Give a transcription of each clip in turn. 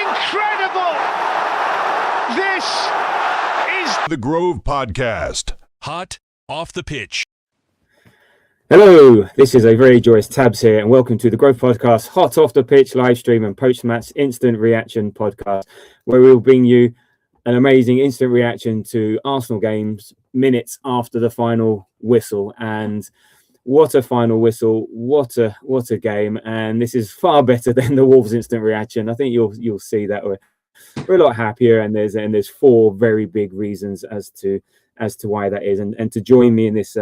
Incredible! This is The Grove Podcast. Hot off the pitch. Hello, this is a very joyous Tabs here, and welcome to the Grove Podcast, Hot Off the Pitch live stream and post-match instant reaction podcast, where we'll bring you an amazing instant reaction to Arsenal games minutes after the final whistle. And what a final whistle! What a game! And this is far better than the Wolves instant reaction. I think you'll see that we're a lot happier, and there's four very big reasons as to why that is. And to join me in this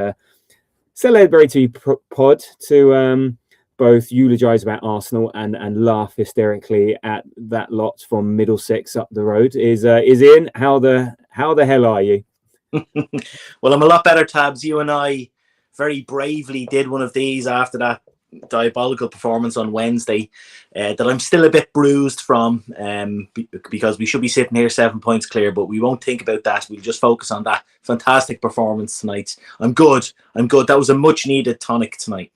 celebratory pod to both eulogise about Arsenal and laugh hysterically at that lot from Middlesex up the road is Ian. How the hell are you? Well, I'm a lot better, Tabs. You and I very bravely did one of these after that diabolical performance on Wednesday that I'm still a bit bruised from because we should be sitting here 7 points clear, but we won't think about that. We'll just focus on that fantastic performance tonight. I'm good. That was a much needed tonic tonight.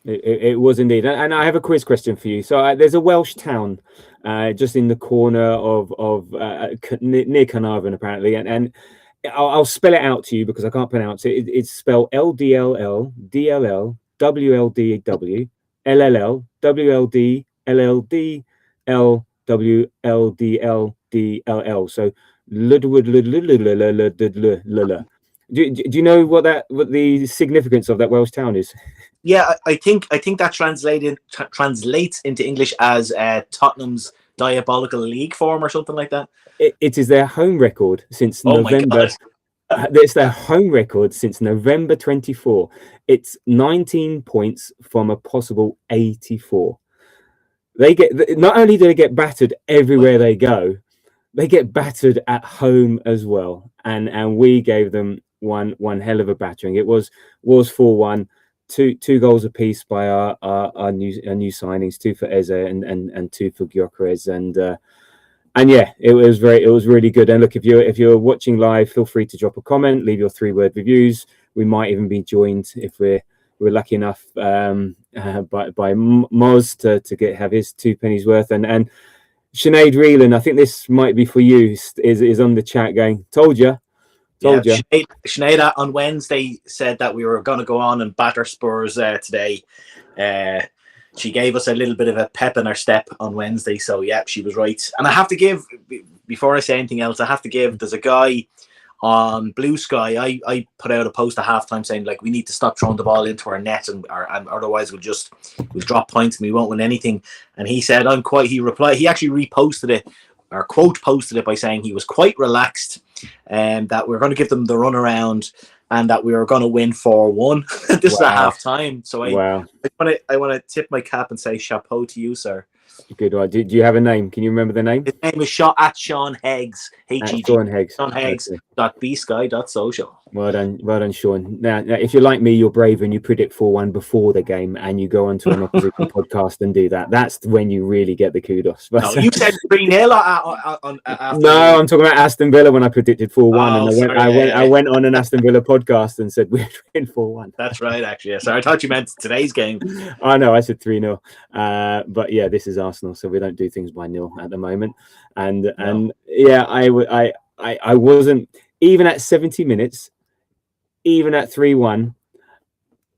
It was indeed. And I have a quiz question for you. So there's a Welsh town just in the corner of near Carnarvon apparently, and I'll spell it out to you because I can't pronounce it. It's spelled LDLL DLL WLDW LLL WLD LLD LWLDLDLL. So Ludwood. Do you know what the significance of that Welsh town is? Yeah, I think that translates into English as Tottenham's diabolical league form or something like that. It is their home record since November. It's their home record since November 24. It's 19 points from a possible 84. Not only do they get battered everywhere they go, they get battered at home as well. And we gave them one hell of a battering. It was 4-1, two goals apiece by our new signings, 2 for Eze and 2 for Gyökeres. And yeah, it was really good. And look, if you're watching live, feel free to drop a comment, leave your 3-word reviews. We might even be joined if we're lucky enough by Moz to have his 2 pennies worth. And Sinead Reelan, I think this might be for you, is on the chat going, told you. Sinead on Wednesday said that we were going to go on and batter Spurs today. She gave us a little bit of a pep in our step on Wednesday. So, yeah, she was right. And I have to give, before I say anything else, there's a guy on Blue Sky. I put out a post at halftime saying, like, we need to stop throwing the ball into our net and otherwise we'll drop points and we won't win anything. And he said, he replied, he actually reposted it, or quote posted it by saying he was quite relaxed and that we're going to give them the runaround and that we were going to win 4-1. This is at half time. So I want to tip my cap and say chapeau to you, sir. Good one. Do you have a name? Can you remember the name? His name is Sean Heggs. Sean Heggs. Sean Heggs.bsky.social. Well done, Sean. Now, if you're like me, you're brave and you predict 4-1 before the game and you go onto an opposition podcast and do that. That's when you really get the kudos. But, no, you said 3-0 after. No, I'm talking about Aston Villa when I predicted 4-1 I went on an Aston Villa podcast and said we're in 4-1. That's right, actually. Yeah. So I thought you meant today's game. I know, I said 3-0. But yeah, this is Arsenal, so we don't do things by nil at the moment. And yeah, I wasn't, even at 70 minutes, even at 3-1,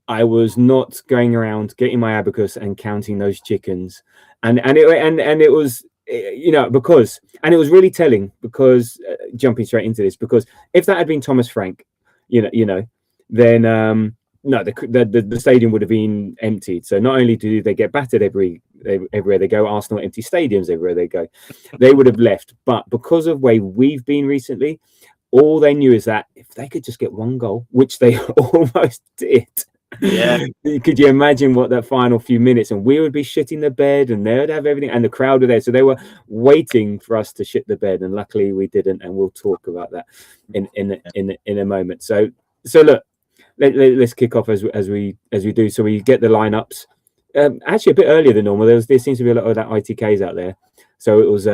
I was not going around getting my abacus and counting those chickens. And it was, you know, because, and it was really telling because jumping straight into this, because if that had been Thomas Frank, you know, then no, the stadium would have been emptied. So not only do they get battered everywhere they go, Arsenal empty stadiums everywhere they go, they would have left. But because of the way we've been recently, all they knew is that if they could just get one goal, which they almost did. Yeah. Could you imagine what that final few minutes, and we would be shitting the bed and they would have everything and the crowd were there. So they were waiting for us to shit the bed, and luckily we didn't, and we'll talk about that in a moment. So look, let's kick off as we do. So we get the lineups actually a bit earlier than normal. There seems to be a lot of that ITKs out there. So it was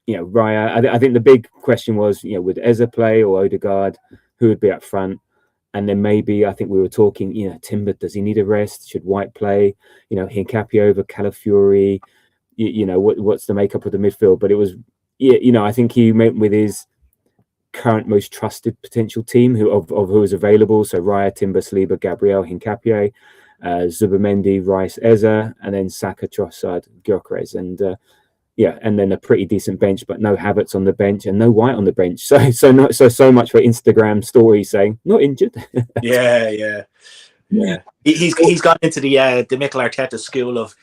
Raya. I think the big question was, would Eze play or Odegaard? Who would be up front? And then maybe, I think we were talking, Timber, does he need a rest? Should White play? Hincapié over Calafiori. what's the makeup of the midfield. But it was, I think he went with his current most trusted potential team who was available. So Raya, Timber, Saliba, Gabriel, Hincapié, Zubimendi, Rice, Eza, and then Saka, Trossard, Gyökeres, and and then a pretty decent bench, but no Havertz on the bench and no White on the bench. So much for Instagram stories saying not injured. Yeah. He's gone into the Mikel Arteta school of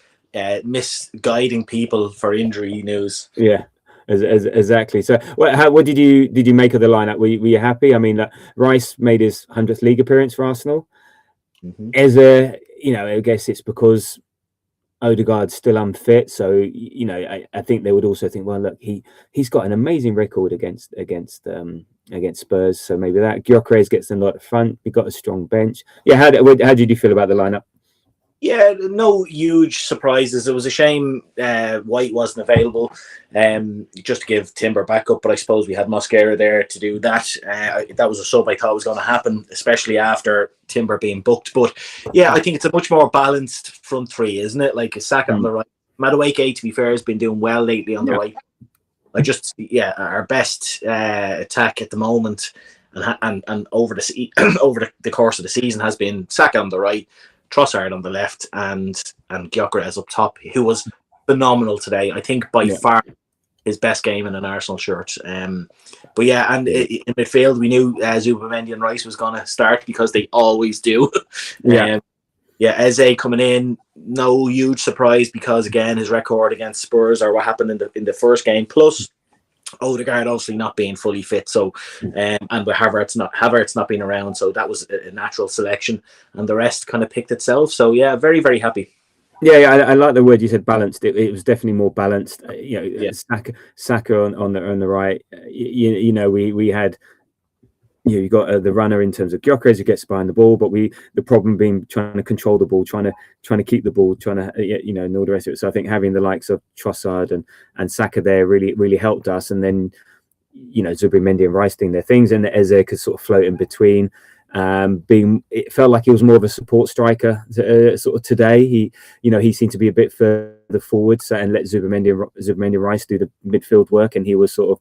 misguiding people for injury news. Yeah. Exactly. So, what did you make of the lineup? Were you happy? I mean, Rice made his 100th league appearance for Arsenal. Mm-hmm. I guess it's because Odegaard's still unfit. So, I think they would also think, well, look, he's got an amazing record against Spurs. So maybe that Gyökeres gets them at the front. We got a strong bench. Yeah. How did you feel about the lineup? Yeah, no huge surprises. It was a shame White wasn't available, just to give Timber backup. But I suppose we had Mosquera there to do that. That was a sub I thought was going to happen, especially after Timber being booked. But yeah, I think it's a much more balanced front three, isn't it? Like a Saka on the right. Madueke, to be fair, has been doing well lately on the right. Our best attack at the moment, and over the course of the season has been Saka on the right, Trossard on the left, and Gyökeres up top, who was phenomenal today. I think by far his best game in an Arsenal shirt. But yeah, and in midfield, we knew Zubimendi and Rice was going to start because they always do. Eze coming in, no huge surprise because again his record against Spurs or what happened in the first game, plus Odegaard obviously not being fully fit, so and with Havertz not being around, so that was a natural selection, and the rest kind of picked itself. So yeah, very very happy. Yeah, I like the word you said, balanced. It was definitely more balanced. Saka on the right. We had. You got the runner in terms of Gyökeres who gets behind the ball, but the problem being trying to control the ball, trying to keep the ball, and all the rest of it. So I think having the likes of Trossard and Saka there really helped us. And then Zubimendi and Rice doing their things, and Eze could sort of float in between. It felt like he was more of a support striker sort of today. He seemed to be a bit further forward, and let Zubimendi and Rice do the midfield work, and he was sort of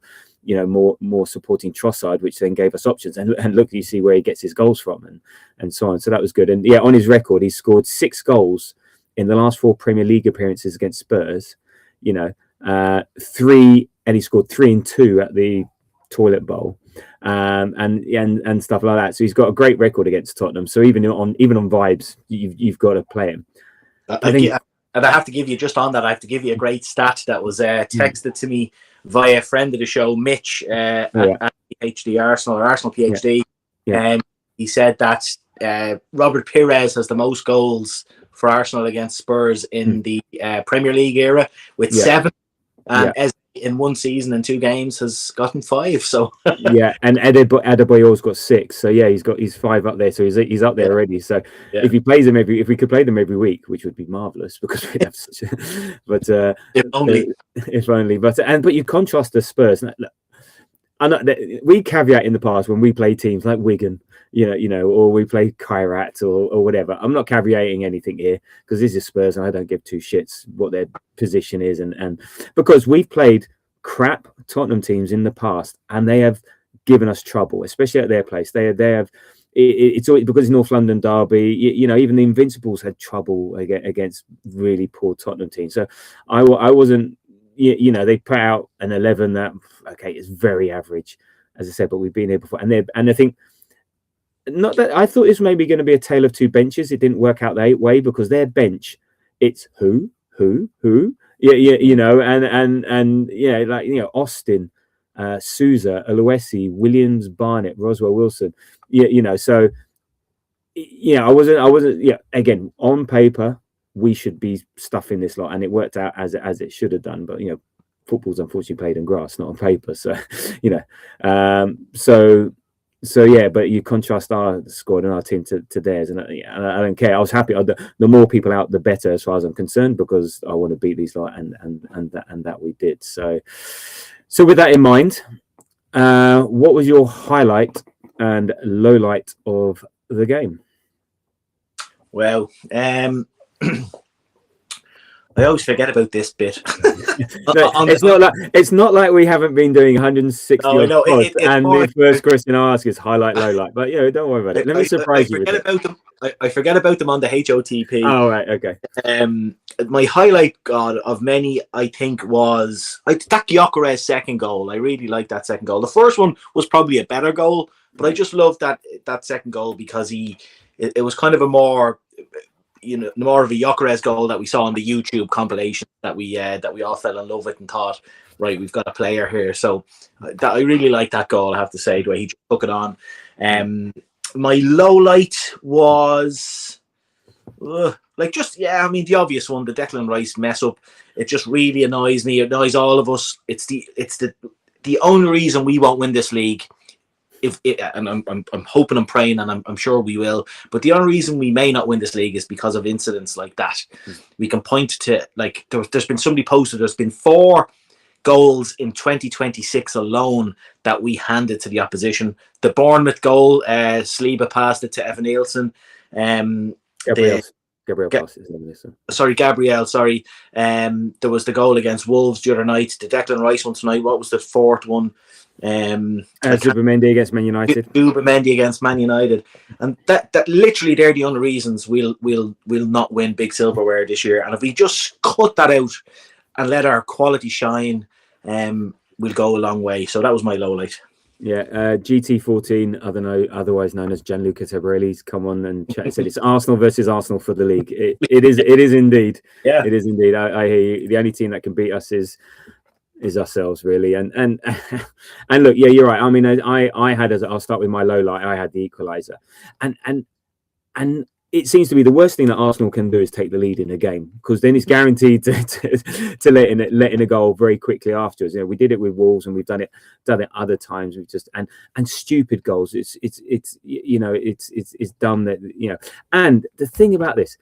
more supporting Trossard, which then gave us options. And look, you see where he gets his goals from and so on. So that was good. And yeah, on his record, he scored 6 goals in the last 4 Premier League appearances against Spurs. 3, and he scored 3 and 2 at the Toilet Bowl, and stuff like that. So he's got a great record against Tottenham. So even on vibes, you've got to play him. And I have to give you, just on that, I have to give you a great stat that was texted to me via a friend of the show, Mitch, at PhD Arsenal, or Arsenal PhD. And he said that Robert Pires has the most goals for Arsenal against Spurs in the Premier League era with 7. And as in one season and 2 games has gotten 5. So and Adebayor's got 6. So yeah, he's 5 up there. So he's up there already. So if he plays them if we could play them every week, which would be marvelous because we'd have such a, but if only. But you contrast the Spurs. We caveat in the past when we play teams like Wigan, or we play Kairat or whatever. I'm not caveating anything here because this is Spurs and I don't give 2 shits what their position is, and because we've played crap Tottenham teams in the past and they have given us trouble, especially at their place. They have. It's always because it's North London derby. Even the Invincibles had trouble against really poor Tottenham teams. So I wasn't. They put out an 11 that is very average, as I said, but we've been here before, and I think not that I thought it was maybe going to be a tale of 2 benches. It didn't work out that way because their bench, it's who, Austin, Sousa, Oluwesi, Williams, Barnett, Roswell, Wilson, so I wasn't. Again, on paper, we should be stuffing this lot, and it worked out as it should have done. But football's unfortunately played in grass, not on paper. So but you contrast our squad and our team to theirs, and I don't care. I was happy. The more people out, the better, as far as I'm concerned, because I want to beat these lot, and that we did. So with that in mind, what was your highlight and low light of the game? Well, I always forget about this bit. No, it's not like we haven't been doing 160 No, no, pods, and more, the first question I ask is highlight, low light. But yeah, don't worry about it. Let me surprise you with it. About them. I forget about them on the HOTP. Oh, right, okay. My highlight, God, of many, I think, was that Gyökeres second goal. I really liked that second goal. The first one was probably a better goal, but I just loved that second goal because it was kind of a more of a Gyökeres goal that we saw on the YouTube compilation that we all fell in love with and thought, right, we've got a player here. So I really like that goal, I have to say, the way he took it on. My low light was the obvious one, the Declan Rice mess up. It just really annoys me. It annoys all of us. It's the only reason we won't win this league. And I'm hoping and praying, and I'm sure we will. But the only reason we may not win this league is because of incidents like that. We can point to, like, there's been somebody posted. There's been 4 goals in 2026 alone that we handed to the opposition. The Bournemouth goal, Saliba passed it to Evan Nielsen. Gabriel. Sorry. There was the goal against Wolves the other night. The Declan Rice one tonight. What was the 4th one? Zubimendi against Man United. Zubimendi against Man United, and that literally they're the only reasons we'll not win big silverware this year. And if we just cut that out and let our quality shine, we'll go a long way. So that was my low light. Yeah, GT14, I don't know, otherwise known as Gianluca Tabarelli's come on and said it's Arsenal versus Arsenal for the league. It is indeed. Yeah, it is indeed. I hear you. The only team that can beat us is ourselves, really. And look, yeah, you're right. I mean, I'll start with my low light. I had the equaliser, and it seems to be the worst thing that Arsenal can do is take the lead in a game, because then it's guaranteed to let in a goal very quickly afterwards. You know, we did it with Wolves, and we've done it other times. We've just and stupid goals. It's dumb that, you know. And the thing about this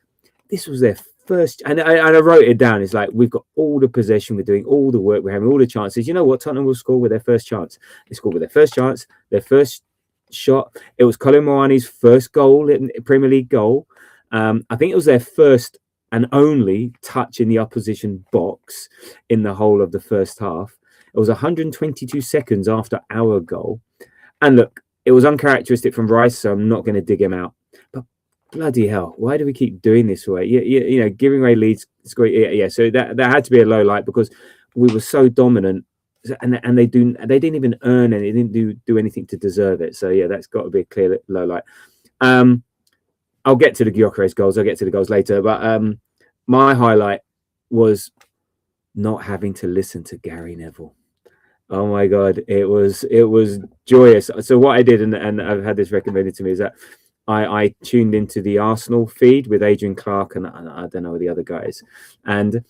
was their first, and I wrote it down. It's like, we've got all the possession, we're doing all the work, we're having all the chances. You know what? Tottenham will score with their first chance. They scored with their first chance, their first shot. It was Colin Moani's first goal, in Premier League goal. I think it was their first and only touch in the opposition box in the whole of the first half. It was 122 seconds after our goal. And look, it was uncharacteristic from Rice, so I'm not going to dig him out. But bloody hell, why do we keep doing this way? You know, giving away leads is great. Yeah. So that had to be a low light, because we were so dominant, and they didn't even earn any, they didn't do anything to deserve it. So yeah, that's got to be a clear low light. I'll get to the Gyökeres goals. I'll get to the goals later. But my highlight was not having to listen to Gary Neville. Oh my God, it was joyous. So what I did, and I've had this recommended to me, is that I tuned into the Arsenal feed with Adrian Clark and I don't know the other guys, and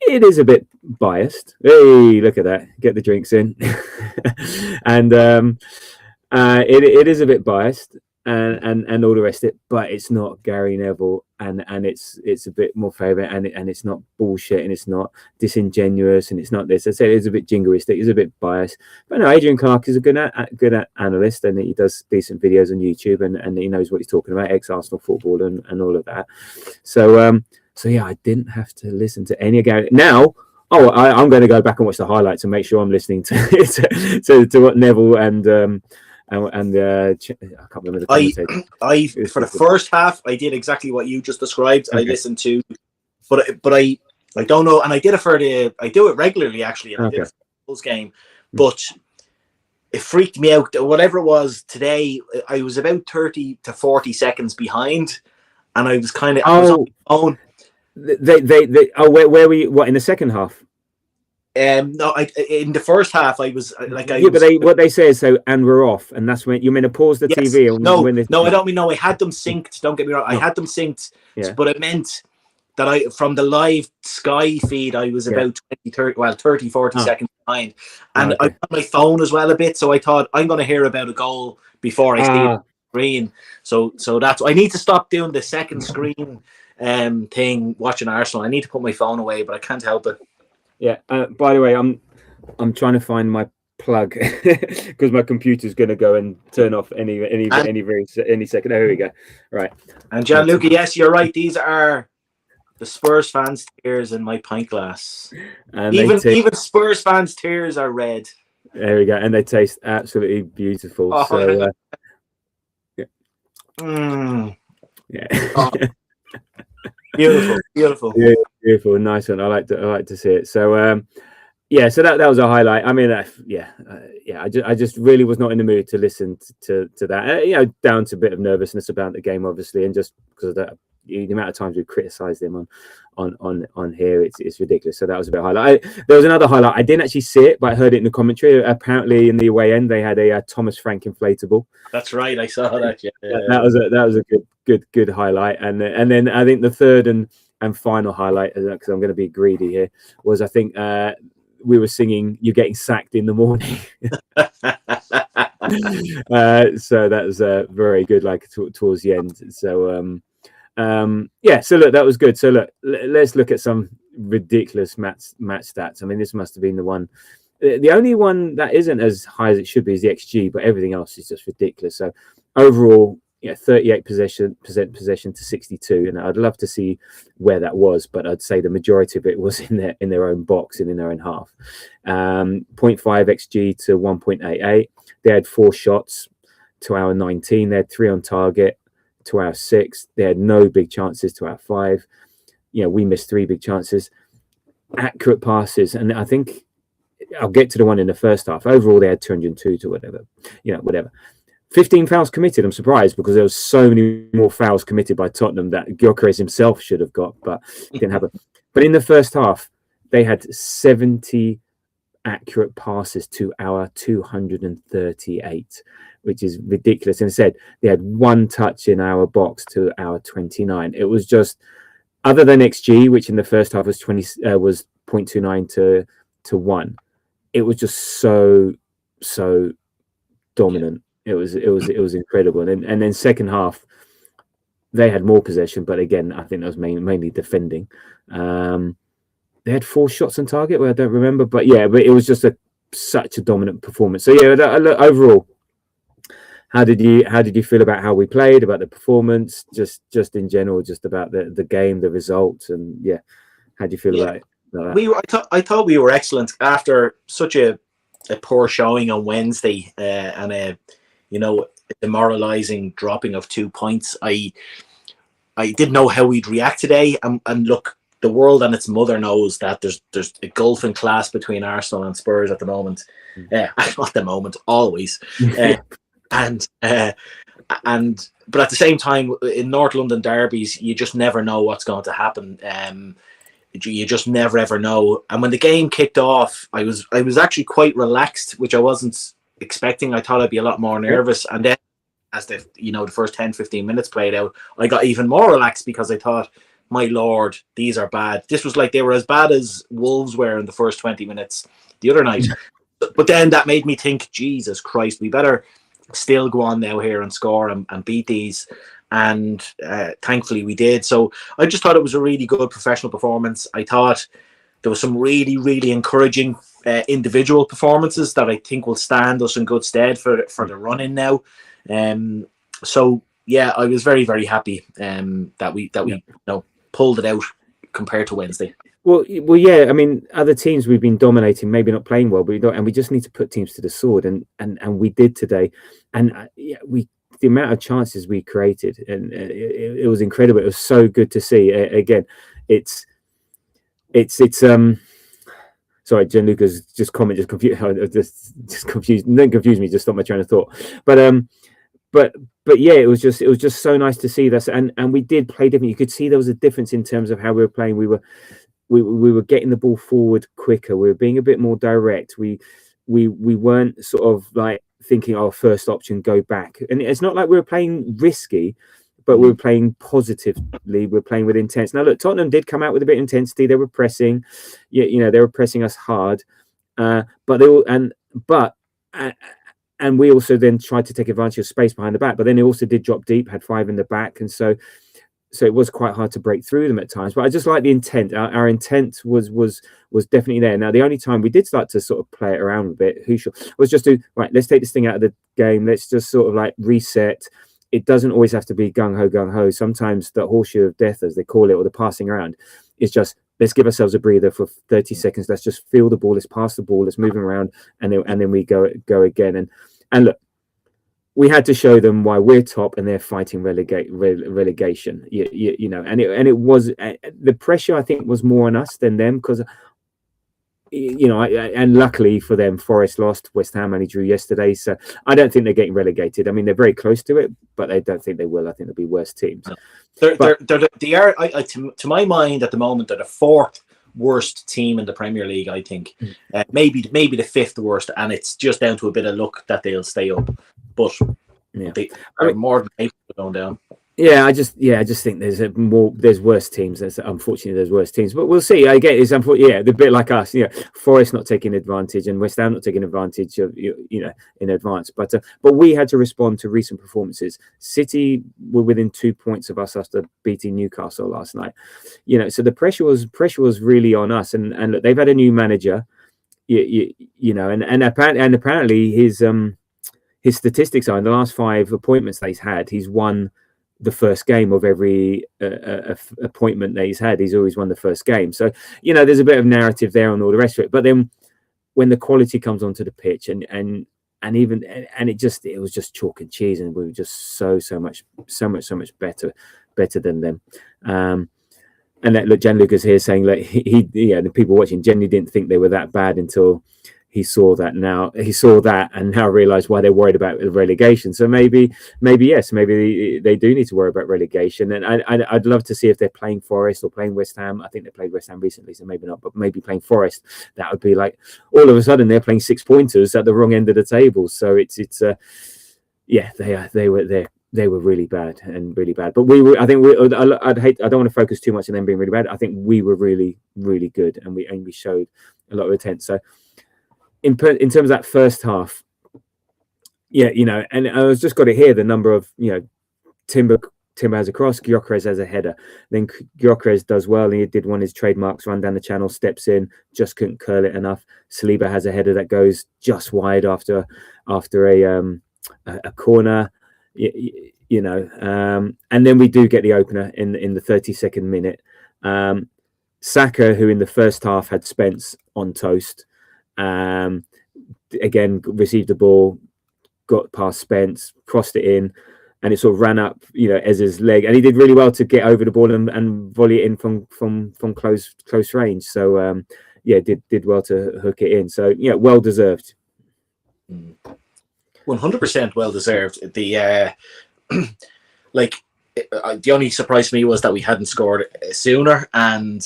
it is a bit biased. Hey, look at that! Get the drinks in, and it is a bit biased, and all the rest of it. But it's not Gary Neville, and it's a bit more favourite, and it's not bullshit, and it's not disingenuous, and it's not this. I said it's a bit jingoistic, it's a bit biased. But no, Adrian Clark is a good analyst, and he does decent videos on YouTube, and he knows what he's talking about, ex-Arsenal football and all of that. So yeah, I didn't have to listen to any Gary. Now, I'm going to go back and watch the highlights and make sure I'm listening to what Neville and I can't remember the commentator. I for the first half, I did exactly what you just described. Okay. I listened to, but I don't know, and I did it I do it regularly actually, and I did it for the Bulls game, but it freaked me out. Whatever it was today, I was about 30 to 40 seconds behind, and I was kind of I was on my own. Where were you? What, in the second half? No, in the first half I was like, what they say is, so, and we're off, and that's when you're meant to pause the TV. I don't mean, no, I had them synced. Don't get me wrong, I had them synced, but it meant that from the live Sky feed, I was about 30, 40 seconds behind, and I had my phone as well a bit, so I thought I'm going to hear about a goal before I see the screen. So that's, I need to stop doing the second screen thing watching Arsenal. I need to put my phone away, but I can't help it. Yeah. By the way, I'm trying to find my plug because my computer's going to go and turn off any second. Oh, here we go. Right. And Gianluca, yes, you're right. These are The Spurs fans' tears in my pint glass. And Even Spurs fans' tears are red. There we go, and they taste absolutely beautiful. Oh, so, yeah. yeah. Oh. Beautiful. Yeah, beautiful, nice one. I like to see it. So, yeah, so that was a highlight. I mean, I just really was not in the mood to listen to that. Down to a bit of nervousness about the game, obviously, and just because of that, the amount of times we criticised them on here, it's ridiculous. So that was a bit of highlight. There was another highlight. I didn't actually see it, but I heard it in the commentary. Apparently, in the away end, they had a Thomas Frank inflatable. That's right. I saw that. Yeah. That was a good highlight. And then I think the third and final highlight, because I'm going to be greedy here, was I think we were singing "You're Getting Sacked in the Morning." So that was very good, like towards the end. So so look, that was good. So look, let's look at some ridiculous match stats. I mean, this must have been the one. The only one that isn't as high as it should be is the XG, but everything else is just ridiculous. So overall, 38% possession to 62, and I'd love to see where that was, but I'd say the majority of it was in their own box and in their own half. 0.5 XG to 1.88. They had 4 shots to our 19. They had 3 on target to our 6. They had no big chances to our 5. We missed 3 big chances. Accurate passes, and I think I'll get to the one in the first half. Overall, they had 202 to whatever. 15 fouls committed. I'm surprised because there was so many more fouls committed by Tottenham that Gyökeres himself should have got, but it didn't happen. But in the first half, they had 70 accurate passes to our 238, which is ridiculous. And said they had 1 touch in our box to our 29. It was just, other than XG, which in the first half was 0.29 to 1. It was just so dominant. It was incredible. And then second half, they had more possession, but again, I think that was mainly defending. They had 4 shots on target, where I don't remember, but it was just such a dominant performance. So overall, how did you feel about how we played, about the performance, just in general, just about the game, the results, and how do you feel about it? I thought we were excellent after such a poor showing on Wednesday and a demoralizing dropping of 2 points. I didn't know how we'd react today, and look, the world and its mother knows that there's a gulf in class between Arsenal and Spurs at the moment. Not the moment, always. But at the same time, in North London derbies, you just never know what's going to happen. You just never ever know. And when the game kicked off, I was actually quite relaxed, which I wasn't expecting. I thought I'd be a lot more nervous. And then as the first 10-15 minutes played out, I got even more relaxed because I thought, my lord, these are bad. This was like they were as bad as Wolves were in the first 20 minutes the other night. But then that made me think, Jesus Christ, we better still go on now here and score and beat these. And thankfully we did. So I just thought it was a really good professional performance. I thought there was some really, really encouraging individual performances that I think will stand us in good stead for the run-in now. So yeah, I was very, very happy that we pulled it out compared to Wednesday. Well, yeah. I mean, other teams we've been dominating, maybe not playing well, but we just need to put teams to the sword, and we did today. And the amount of chances we created, and it was incredible. It was so good to see. Again, it's sorry, Gianluca's comment just confused. Just confused. Don't confuse me. Just stop my train of thought. But yeah, it was just so nice to see this, and we did play different. You could see there was a difference in terms of how we were playing. We were getting the ball forward quicker. We were being a bit more direct. We weren't sort of like thinking, "Oh, first option, go back." And it's not like we were playing risky, but we were playing positively. We were playing with intent. Now, look, Tottenham did come out with a bit of intensity. They were pressing, they were pressing us hard, and we also then tried to take advantage of space behind the back. But then they also did drop deep, had 5 in the back, and so it was quite hard to break through them at times. But I just like the intent. Our intent was definitely there. Now, the only time we did start to sort of play it around a bit, was just let's take this thing out of the game. Let's just sort of like reset. it doesn't always have to be gung ho. Sometimes the horseshoe of death, as they call it, or the passing around, is just, let's give ourselves a breather for 30 seconds. Let's just feel the ball. Let's pass the ball. Let's move around, and then we go again. And look, we had to show them why we're top and they're fighting relegation. You know, and it was the pressure, I think, was more on us than them, because, you know, and luckily for them, Forest lost. West Ham only drew yesterday, so I don't think they're getting relegated. I mean, they're very close to it, but I don't think they will. I think they'll be worse teams. They are, to my mind, at the moment, they're the fourth worst team in the Premier League. I think maybe the fifth worst, and it's just down to a bit of luck that they'll stay up. But they are more than capable of going down. I just think there's worse teams. Unfortunately, there's worse teams, but we'll see. I get it's unfortunately, the bit like us, you know, Forest not taking advantage and West Ham not taking advantage of, you know, in advance. But we had to respond to recent performances. City were within 2 points of us after beating Newcastle last night. You know, so the pressure was really on us. And look, they've had a new manager. You know, and apparently his statistics are, in the last 5 appointments that he's had, he's won the first game of every appointment that he's had. He's always won the first game. So, you know, there's a bit of narrative there and all the rest of it. But then when the quality comes onto the pitch and it was just chalk and cheese, and we were just so much better than them. And look, Gianluca's here saying that the people watching generally didn't think they were that bad until he saw that and now realized why they're worried about relegation. So maybe yes, maybe they do need to worry about relegation. And I'd love to see if they're playing Forest or playing West Ham. I think they played West Ham recently, so maybe not, but maybe playing Forest. That would be like, all of a sudden they're playing 6 pointers at the wrong end of the table. So they were really bad. But I don't want to focus too much on them being really bad. I think we were really, really good, and we showed a lot of intent. So in terms of that first half, you know, and I was just got to hear the number of, you know, Timber has a cross, Gyökeres has a header. Then Gyökeres does well, and he did one of his trademarks, run down the channel, steps in, just couldn't curl it enough. Saliba has a header that goes just wide after a corner, you know, and then we do get the opener in the 32nd minute. Saka, who in the first half had Spence on toast, again received the ball, got past Spence, crossed it in, and it sort of ran up, you know, Ez's leg, and he did really well to get over the ball and volley it in from close range. So did well to hook it in. So well deserved. 100% well deserved. The the only surprise for me was that we hadn't scored sooner, and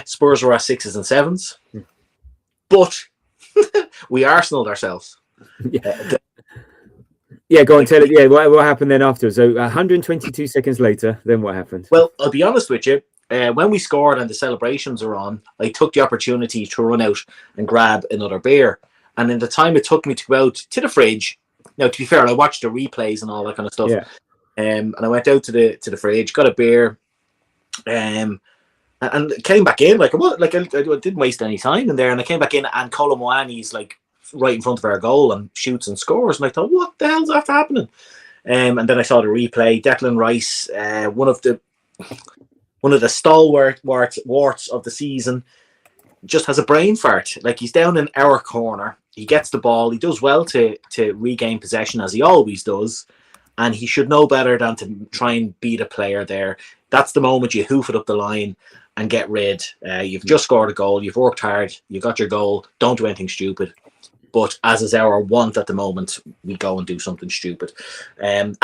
Spurs were at 6s and 7s, but we Arsenaled ourselves. Go on, tell it. Yeah, what happened then afterwards? So 122 seconds later, then what happened? Well, I'll be honest with you. When we scored and the celebrations were on, I took the opportunity to run out and grab another beer. And in the time it took me to go out to the fridge, now to be fair, I watched the replays and all that kind of stuff. Yeah. And I went out to the fridge, got a beer, and came back in. I didn't waste any time in there. And I came back in, and Colm Moani's like right in front of our goal and shoots and scores. And I thought, what the hell's after happening? And then I saw the replay. Declan Rice, one of the stalwarts of the season, just has a brain fart. Like, he's down in our corner. He gets the ball. He does well to regain possession, as he always does. And he should know better than to try and beat a player there. That's the moment you hoof it up the line and get rid. You've just scored a goal. You've worked hard. You got your goal. Don't do anything stupid. But as is our want at the moment, we go and do something stupid. And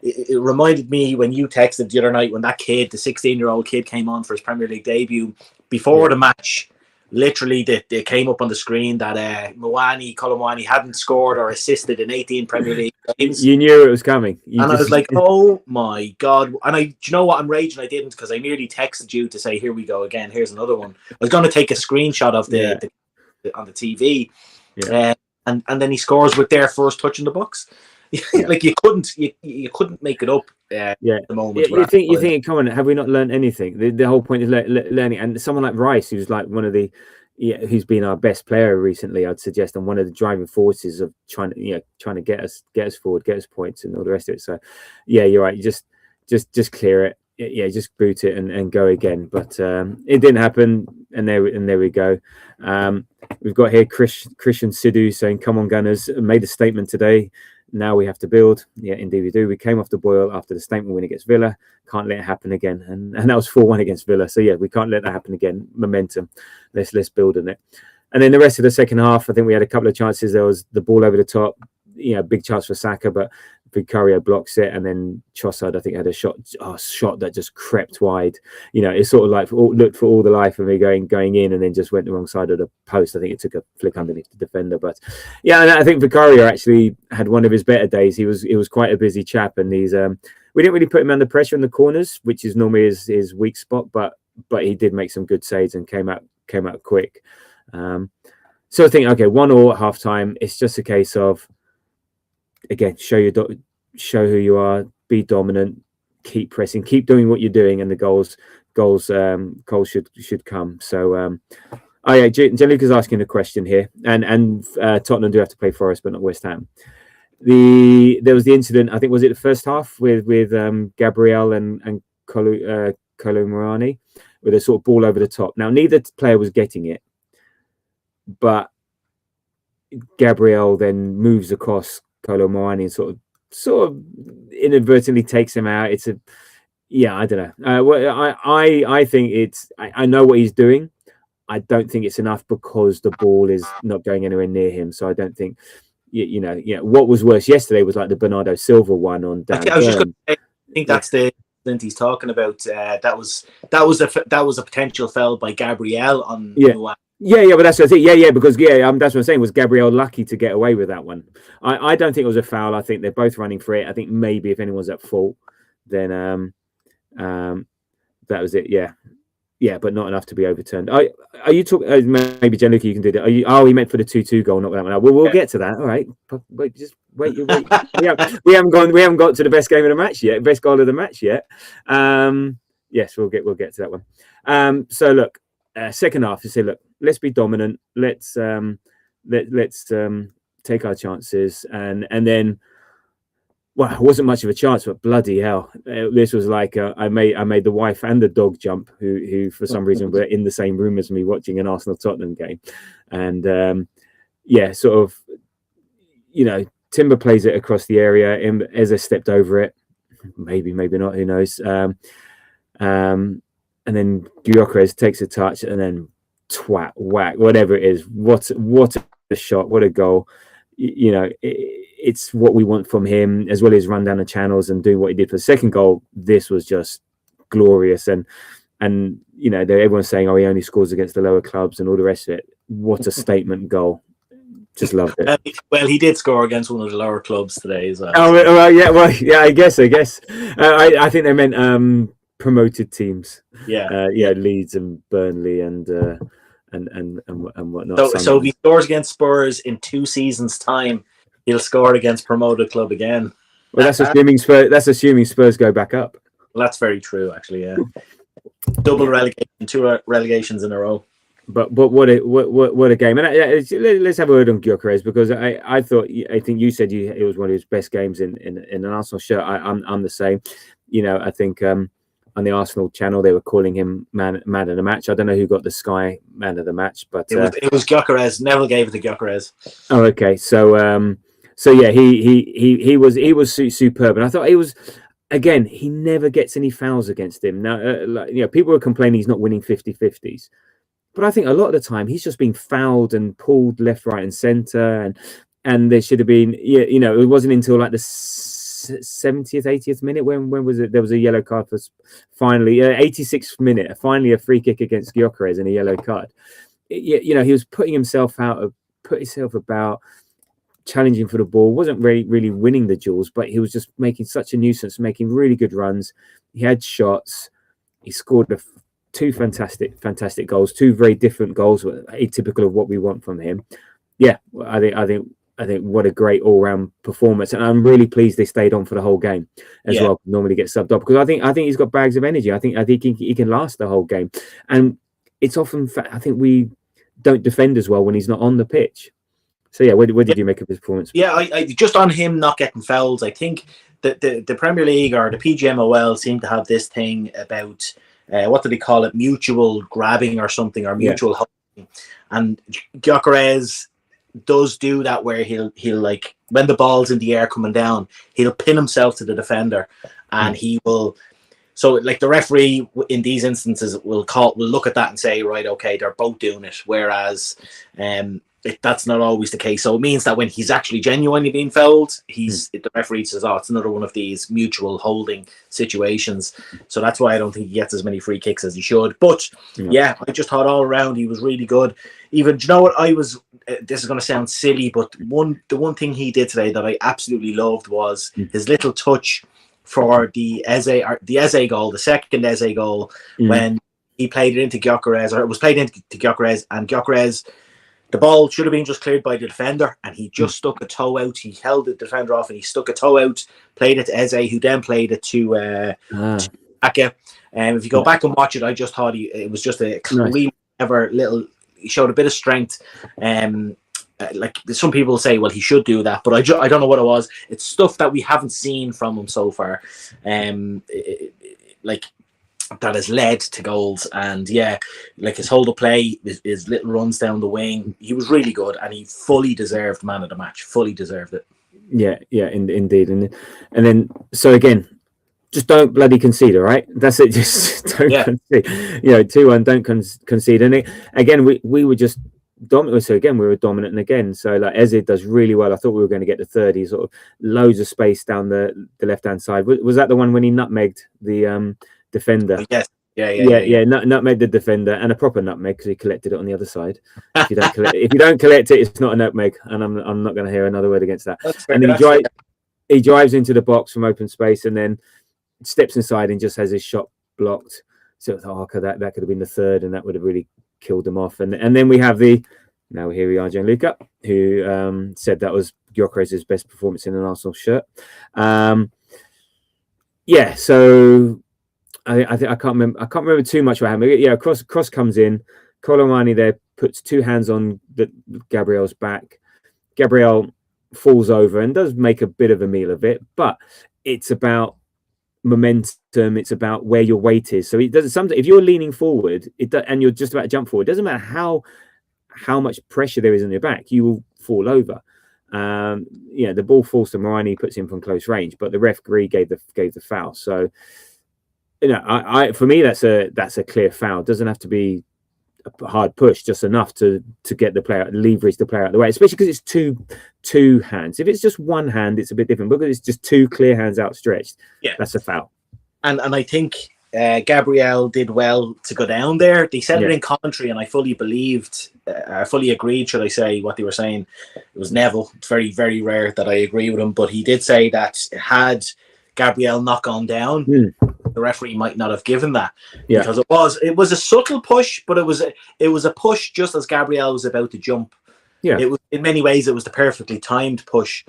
it reminded me when you texted the other night when that kid, the 16-year-old kid, came on for his Premier League debut. Before the match, literally they came up on the screen that Colm Moani hadn't scored or assisted in 18 Premier League games. You knew it was coming. I was like, oh my God. And do you know what? I'm raging I didn't, because I nearly texted you to say, here we go again. Here's another one. I was going to take a screenshot of the on the TV. Yeah. And then he scores with their first touch in the box. Like, you couldn't make it up at the moment. You think, come on, have we not learned anything? The whole point is learning. And someone like Rice, who's like one of the, who's been our best player recently, I'd suggest, and one of the driving forces of trying to get us forward, get us points, and all the rest of it. So, yeah, you're right. Just clear it. Yeah, just boot it and go again. But it didn't happen, and there we go. We've got here Christian Sidhu saying, "Come on, Gunners!" Made a statement today. Now we have to build. Yeah, indeed we do. We came off the boil after the statement win against Villa. Can't let it happen again. And that was 4-1 against Villa. So yeah, we can't let that happen again. Momentum. Let's build on it. And then the rest of the second half, I think we had a couple of chances. There was the ball over the top. Big chance for Saka, but Vicario blocks it, and then Trossard, I think, had a shot that just crept wide. It's sort of like looked for all the life of me going in, and then just went the wrong side of the post. I think it took a flick underneath the defender, but yeah, and I think Vicario actually had one of his better days. He was quite a busy chap, and we didn't really put him under pressure in the corners, which is normally his weak spot, but he did make some good saves and came out quick. So I think, okay, 1-1 at half time. It's just a case of, again, show who you are, be dominant, keep pressing, keep doing what you're doing, and the goals should come. So, Gianluca's asking a question here, and Tottenham do have to play Forest, but not West Ham. There was the incident, I think, was it the first half with Gabriel and Colomorani, with a sort of ball over the top. Now, neither player was getting it, but Gabriel then moves across Colomorani and sort of inadvertently takes him out. I don't know. I think I know what he's doing. I don't think it's enough because the ball is not going anywhere near him. So I don't think, what was worse yesterday was like the Bernardo Silva one on Dan. I was just going to say, I think that's the incident he's talking about. That was a potential foul by Gabriel on. Yeah, but that's what I think. Yeah, because that's what I'm saying. Was Gabriel lucky to get away with that one? I don't think it was a foul. I think they're both running for it. I think maybe if anyone's at fault, then that was it. Yeah, but not enough to be overturned. Are you talking? Maybe Gianluca, you can do that. He meant for the 2-2 goal, not that one. We'll get to that. All right, wait. We haven't got to the best game of the match yet. Best goal of the match yet. Yes, we'll get to that one. So look. Second half, you say, look, let's be dominant. Let's take our chances, and then, well, it wasn't much of a chance, but bloody hell, this was like I made the wife and the dog jump, who for some reason were in the same room as me watching an Arsenal Tottenham game, and sort of, Timber plays it across the area. Eze stepped over it, maybe not, who knows. And then Gyökeres takes a touch, and then whack, whatever it is. What a shot! What a goal! It's what we want from him, as well as run down the channels and doing what he did for the second goal. This was just glorious, and everyone's saying, "Oh, he only scores against the lower clubs," and all the rest of it. What a statement goal! Just loved it. Well, he did score against one of the lower clubs today as well. Oh, well, yeah. I guess. I think they meant promoted teams. Leeds and Burnley and whatnot. So if he scores against Spurs in 2 seasons' time, he'll score against promoted club again. Well, that's assuming Spurs go back up. Well, that's very true, actually. Yeah, double relegation, 2 relegations in a row. But what a game! And let's have a word on Gyökeres, because I think you said it was one of his best games in an Arsenal shirt. I'm the same. I think. On the Arsenal channel, they were calling him man of the match. I don't know who got the Sky man of the match, but it was Gyökeres. Neville gave it to Gyökeres. Oh, okay. So yeah, he was superb, and I thought he was. Again, he never gets any fouls against him. Now, people are complaining he's not winning 50-50s, but I think a lot of the time he's just being fouled and pulled left, right, and centre, and there should have been. It wasn't until like the 70th, 80th minute when was it? There was a yellow card for finally 86th minute. Finally, a free kick against Gyökeres and a yellow card. He was putting himself about, challenging for the ball. Wasn't really winning the duels, but he was just making such a nuisance, making really good runs. He had shots. He scored 2 fantastic goals. 2 very different goals, atypical of what we want from him. Yeah, I think what a great all-round performance, and I'm really pleased they stayed on for the whole game as well. Normally get subbed off, because I think he's got bags of energy. I think he can last the whole game, and it's often. I think don't defend as well when he's not on the pitch. So yeah, what did you make of his performance? Yeah, I just on him not getting fouls, I think that the Premier League or the PGMOL seem to have this thing about what do they call it, mutual grabbing or something, or mutual holding. And Gyökeres does do that, where he'll like, when the ball's in the air coming down, he'll pin himself to the defender, and he will. So like the referee in these instances will look at that and say, right, okay, they're both doing it, whereas that's not always the case. So it means that when he's actually genuinely being fouled, the referee says, oh, it's another one of these mutual holding situations. So that's why I don't think he gets as many free kicks as he should. But yeah, I just thought all around he was really good. Even, do you know what, this is going to sound silly, but the one thing he did today that I absolutely loved was his little touch for the Eze goal, the second Eze goal, when he played it into Gyökeres, or it was played into Gyökeres, and Gyökeres, the ball should have been just cleared by the defender, and he just stuck a toe out. He held the defender off, and he stuck a toe out, played it to Eze, who then played it to Ake. If you go back and watch it, I just thought it was just a clever little. He showed a bit of strength. Like some people say, well, he should do that, but I don't know what it was. It's stuff that we haven't seen from him so far, like that has led to goals. And yeah, like his hold of play, his little runs down the wing, he was really good, and he fully deserved man of the match. Fully deserved it. Yeah, Indeed. And then so again, just don't bloody concede, all right? That's it. Just don't concede. 2-1, don't concede. And again, we were just dominant. So again, we were dominant. And again, so like Eze does really well. I thought we were going to get to 30, sort of loads of space down the left-hand side. Was that the one when he nutmegged the defender? Yes. Yeah. Nutmegged the defender, and a proper nutmeg, because he collected it on the other side. If you don't collect it, it's not a nutmeg, and I'm not going to hear another word against that. And then he drives into the box from open space, and then steps inside and just has his shot blocked. So that could have been the third, and that would have really killed them off. And then we have now here we are, Gianluca, who said that was Gyökeres' best performance in an Arsenal shirt. So I can't remember too much what happened. Yeah, cross comes in. Colomani there puts two hands on Gabriel's back. Gabriel falls over and does make a bit of a meal of it, but it's about momentum. It's about where your weight is. So it doesn't. Sometimes if you're leaning forward, and you're just about to jump forward, it doesn't matter how much pressure there is on your back, you will fall over. The ball falls to Morini, puts him from close range, but the referee gave the foul. So for me, that's a clear foul. It doesn't have to be a hard push, just enough to get the player, leverage the player out of the way, especially because it's two hands. If it's just one hand, it's a bit different, because it's just two clear hands outstretched. Yeah, that's a foul. And I think Gabriel did well to go down there. They said it in commentary, and I fully agreed, should I say, what they were saying. It was Neville. It's very, very rare that I agree with him, but he did say that had Gabriel not gone down, the referee might not have given that, because it was a subtle push, but it was a push just as Gabriel was about to jump. Yeah, it was, in many ways, it was the perfectly timed push,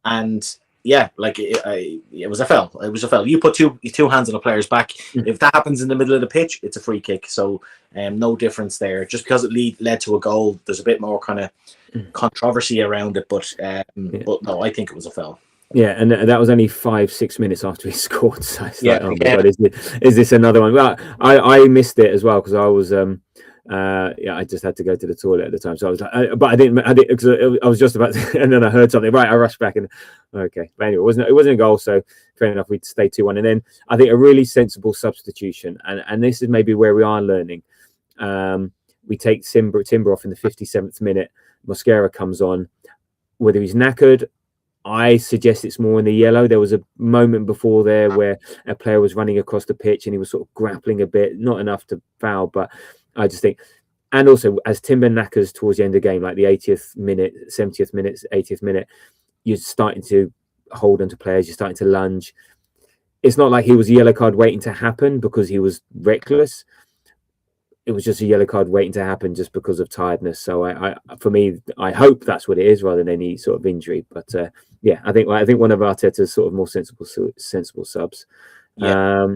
and yeah, like it was a foul. It was a foul. You put two hands on a player's back. If that happens in the middle of the pitch, it's a free kick. So no difference there. Just because it led to a goal, there's a bit more kind of controversy around it. But no, I think it was a foul. Yeah, and that was only 5-6 minutes after he scored. So it's like, oh my God, is this another one? Well, I missed it as well, because I was I just had to go to the toilet at the time. So I was like, but I didn't because I was just about to, and then I heard something. Right, I rushed back and okay. But anyway, it wasn't a goal, so fair enough. We'd stay 2-1, and then I think a really sensible substitution, and this is maybe where we are learning. We take Timber off in the 57th minute. Mosquera comes on. Whether he's knackered, I suggest it's more in the yellow. There was a moment before there where a player was running across the pitch and he was sort of grappling a bit, not enough to foul, but I just think, and also as Timber knackers towards the end of the game, like the 80th minute, 70th minute, 80th minute, you're starting to hold onto players, you're starting to lunge. It's not like he was a yellow card waiting to happen because he was reckless. It was just a yellow card waiting to happen just because of tiredness. So for me, I hope that's what it is rather than any sort of injury. But I think one of Arteta's sort of more sensible subs. Yeah.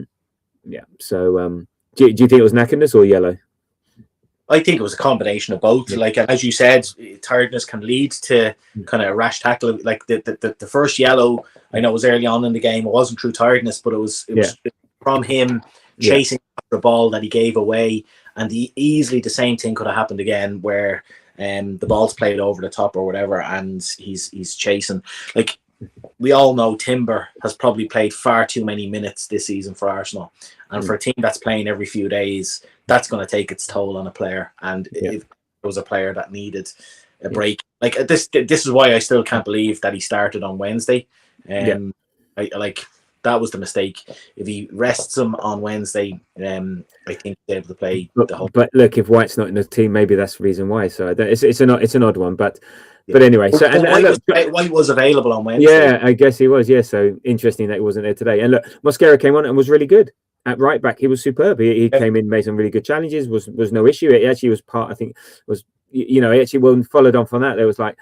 So do you think it was knackeredness or yellow? I think it was a combination of both. Yeah. Like as you said, tiredness can lead to kind of a rash tackle. Like the first yellow, I know it was early on in the game. It wasn't through tiredness, but it was from him chasing the ball that he gave away, and easily the same thing could have happened again where the ball's played over the top or whatever, and he's chasing. Like we all know, Timber has probably played far too many minutes this season for Arsenal, and for a team that's playing every few days, that's going to take its toll on a player. And if it was a player that needed a break, like this is why I still can't believe that he started on Wednesday. That was the mistake. If he rests him on Wednesday, I think he's able to play the whole. But look, if White's not in the team, maybe that's the reason why. So it's an odd one, but anyway. So White was available on Wednesday. Yeah, I guess he was. Yeah, so interesting that he wasn't there today. And look, Mosquera came on and was really good at right back. He was superb. He came in, made some really good challenges. Was no issue. It actually was part. I think was he actually followed on from that. There was like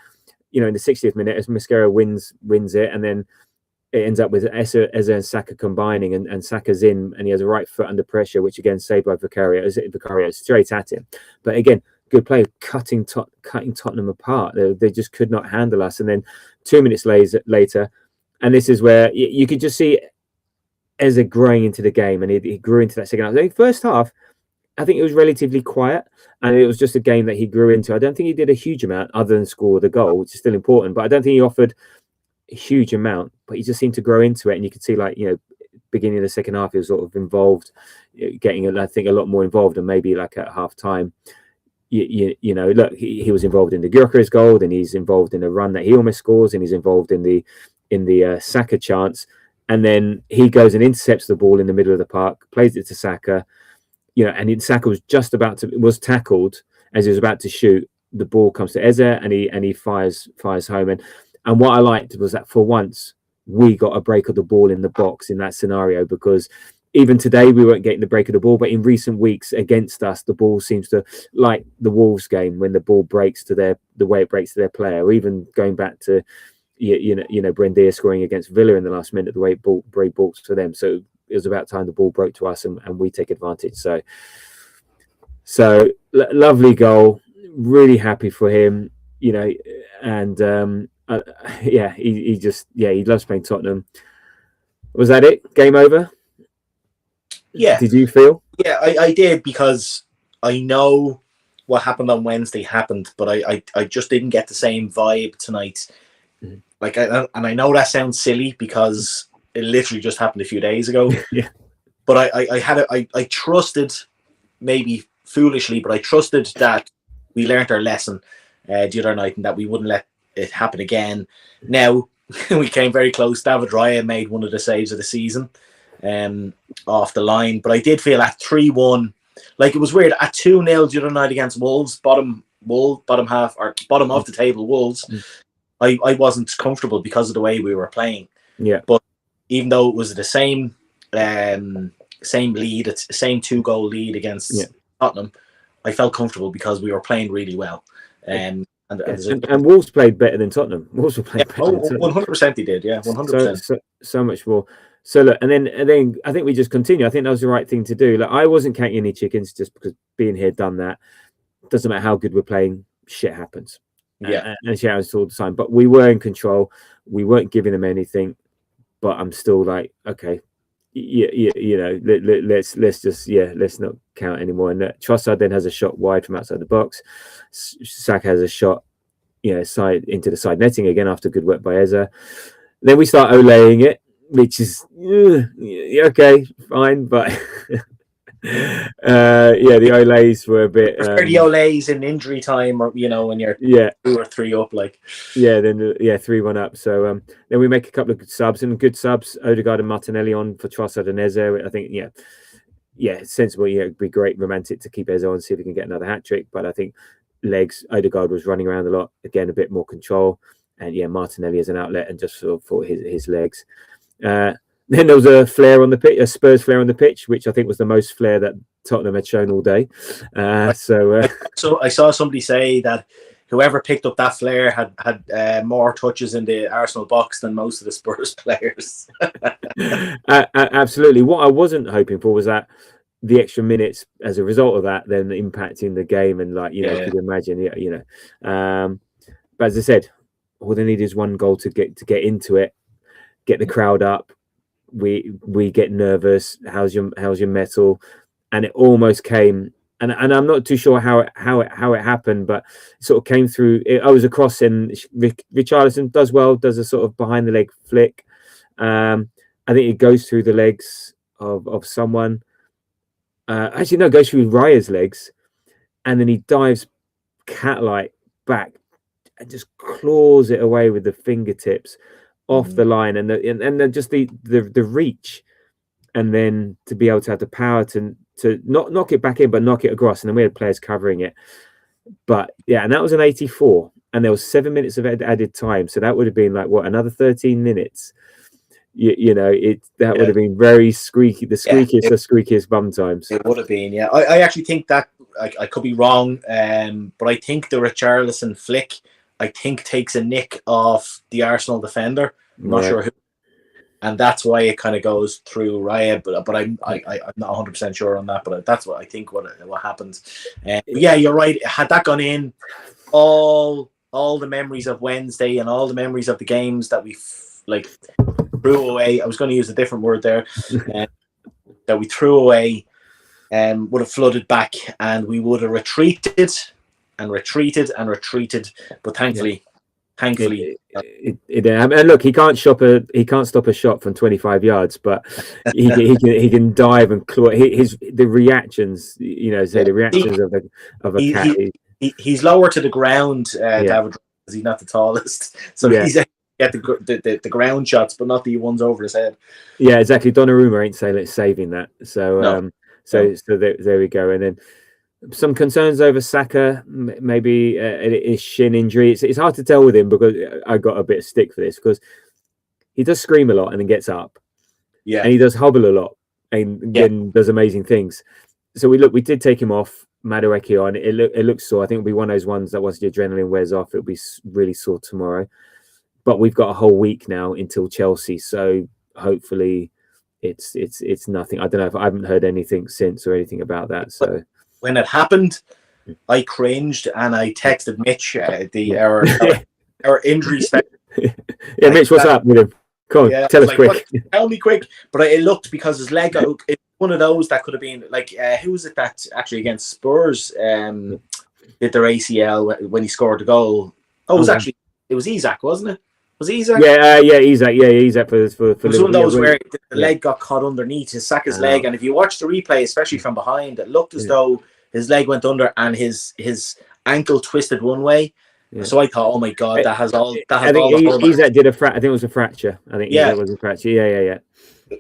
in the 60th minute as Mosquera wins it, and then it ends up with Eze and Saka combining, and Saka's in, and he has a right foot under pressure, which again saved by Vicario straight at him. But again, good play, cutting Tottenham apart. They just could not handle us. And then 2 minutes later, and this is where you could just see Eze growing into the game, and he grew into that second half. The first half, I think it was relatively quiet, and it was just a game that he grew into. I don't think he did a huge amount other than score the goal, which is still important, but I don't think he offered a huge amount, but he just seemed to grow into it. And you could see, beginning of the second half, he was sort of involved, getting, I think, a lot more involved, and maybe like at half time, look, he was involved in the Gyökeres goal, and he's involved in a run that he almost scores, and he's involved in the Saka chance, and then he goes and intercepts the ball in the middle of the park, plays it to Saka, and then Saka was tackled as he was about to shoot. The ball comes to Eze, and he fires home. And what I liked was that for once we got a break of the ball in the box in that scenario, because even today we weren't getting the break of the ball, but in recent weeks against us, the ball seems to, like the Wolves game, when the ball breaks to the way it breaks to their player, or even going back to Buendia scoring against Villa in the last minute, the way it balls to them. So it was about time the ball broke to us, and we take advantage. So lovely goal, really happy for him, and he loves playing Tottenham. Was that it? Game over? Yeah. Did you feel? Yeah, I did, because I know what happened on Wednesday happened, but I just didn't get the same vibe tonight. Mm-hmm. And I know that sounds silly because it literally just happened a few days ago. Yeah. But I trusted, maybe foolishly, but I trusted that we learned our lesson the other night, and that we wouldn't let it happen again. Now, we came very close. David Raya made one of the saves of the season off the line, but I did feel at 3-1, like it was weird. At 2-0 the other night against Wolves, bottom half, or bottom of the table Wolves, I wasn't comfortable because of the way we were playing. Yeah. But even though it was the same lead, it's the same 2-goal lead against Tottenham, I felt comfortable because we were playing really well. And Wolves played better than Tottenham. Wolves were playing better than Tottenham. 100% he did, yeah, 100%. So much more. So look, and then I think we just continue. I think that was the right thing to do. Like, I wasn't counting any chickens, just because being here, done that. Doesn't matter how good we're playing, shit happens. Yeah, and shit happens all the time. But we were in control. We weren't giving them anything. But I'm still like, okay, let's not count anymore. And Trossard then has a shot wide from outside the box. Saka has a shot, side into the side netting again after good work by Eze. Then we start olaying it, which is okay, fine, but the olays were a bit. The olays in injury time, or when you're 2 or 3 up, like. Yeah, then 3-1 up. So then we make a couple of good subs. Odegaard and Martinelli on for Trossard and Eze. I think sensible. It'd be great, romantic to keep Eze on, see if we can get another hat trick. But I think Odegaard was running around a lot again, a bit more control, and Martinelli as an outlet, and just sort of for his legs. Then there was a flare on the pitch, a Spurs flare on the pitch, which I think was the most flare that Tottenham had shown all day. So I saw somebody say that whoever picked up that flare had more touches in the Arsenal box than most of the Spurs players. Absolutely. What I wasn't hoping for was that the extra minutes as a result of that then impacting the game, and like you could imagine, but as I said, all they need is one goal to get into it, get the crowd up. We get nervous. How's your mettle? And it almost came, and I'm not too sure how it happened, but it sort of came through. I was across, and Richarlison does a sort of behind the leg flick. I think it goes through the legs of someone. Actually, no, it goes through Raya's legs, and then he dives cat-like back and just claws it away with the fingertips off the line, and then just the reach, and then to be able to have the power to not knock it back in, but knock it across, and then we had players covering it. But yeah, and that was an 84, and there was 7 minutes of added time, so that would have been like another 13 minutes. That would have been very squeaky, the squeakiest bum times. It would have been, yeah. I actually think that I could be wrong, but I think the Richarlison flick, I think, takes a nick off the Arsenal defender. I'm not sure who, and that's why it kind of goes through Raya. But I'm not 100% sure on that. But that's what I think. What happens? Yeah, you're right. Had that gone in, all the memories of Wednesday and all the memories of the games that we threw away. I was going to use a different word there. That we threw away, would have flooded back, and we would have retreated. But thankfully, and look, he can't stop a shot from 25 yards, but he can dive and claw. The reactions, the reactions of a cat. He's lower to the ground, David, because he's not the tallest, so he's get the ground shots, but not the ones over his head. Yeah, exactly. Donnarumma ain't saving that. So no. So there we go, and then. Some concerns over Saka, maybe his shin injury. It's hard to tell with him, because I got a bit of stick for this, because he does scream a lot and then gets up. Yeah. And he does hobble a lot and does amazing things. So we did take him off, Madueke on. It looks sore. I think it'll be one of those ones that once the adrenaline wears off, it'll be really sore tomorrow. But we've got a whole week now until Chelsea. So hopefully it's nothing. I don't know, if I haven't heard anything since or anything about that. So when it happened, I cringed and I texted Mitch, our injury specialist. Yeah, Mitch, what's up with him? Come on, tell us quick. Tell me quick. But it looked, because his leg, it's one of those that could have been who was it that actually against Spurs did their ACL when he scored the goal? Oh, it was Isak, wasn't it? Was it Isak? Isak for it was one of those where the leg got caught underneath Saka's leg, and if you watch the replay, especially from behind, it looked as though his leg went under and his ankle twisted one way. Yeah. So I thought, oh my God, that has all. I think Isak did I think it was a fracture. I think it was a fracture. Yeah.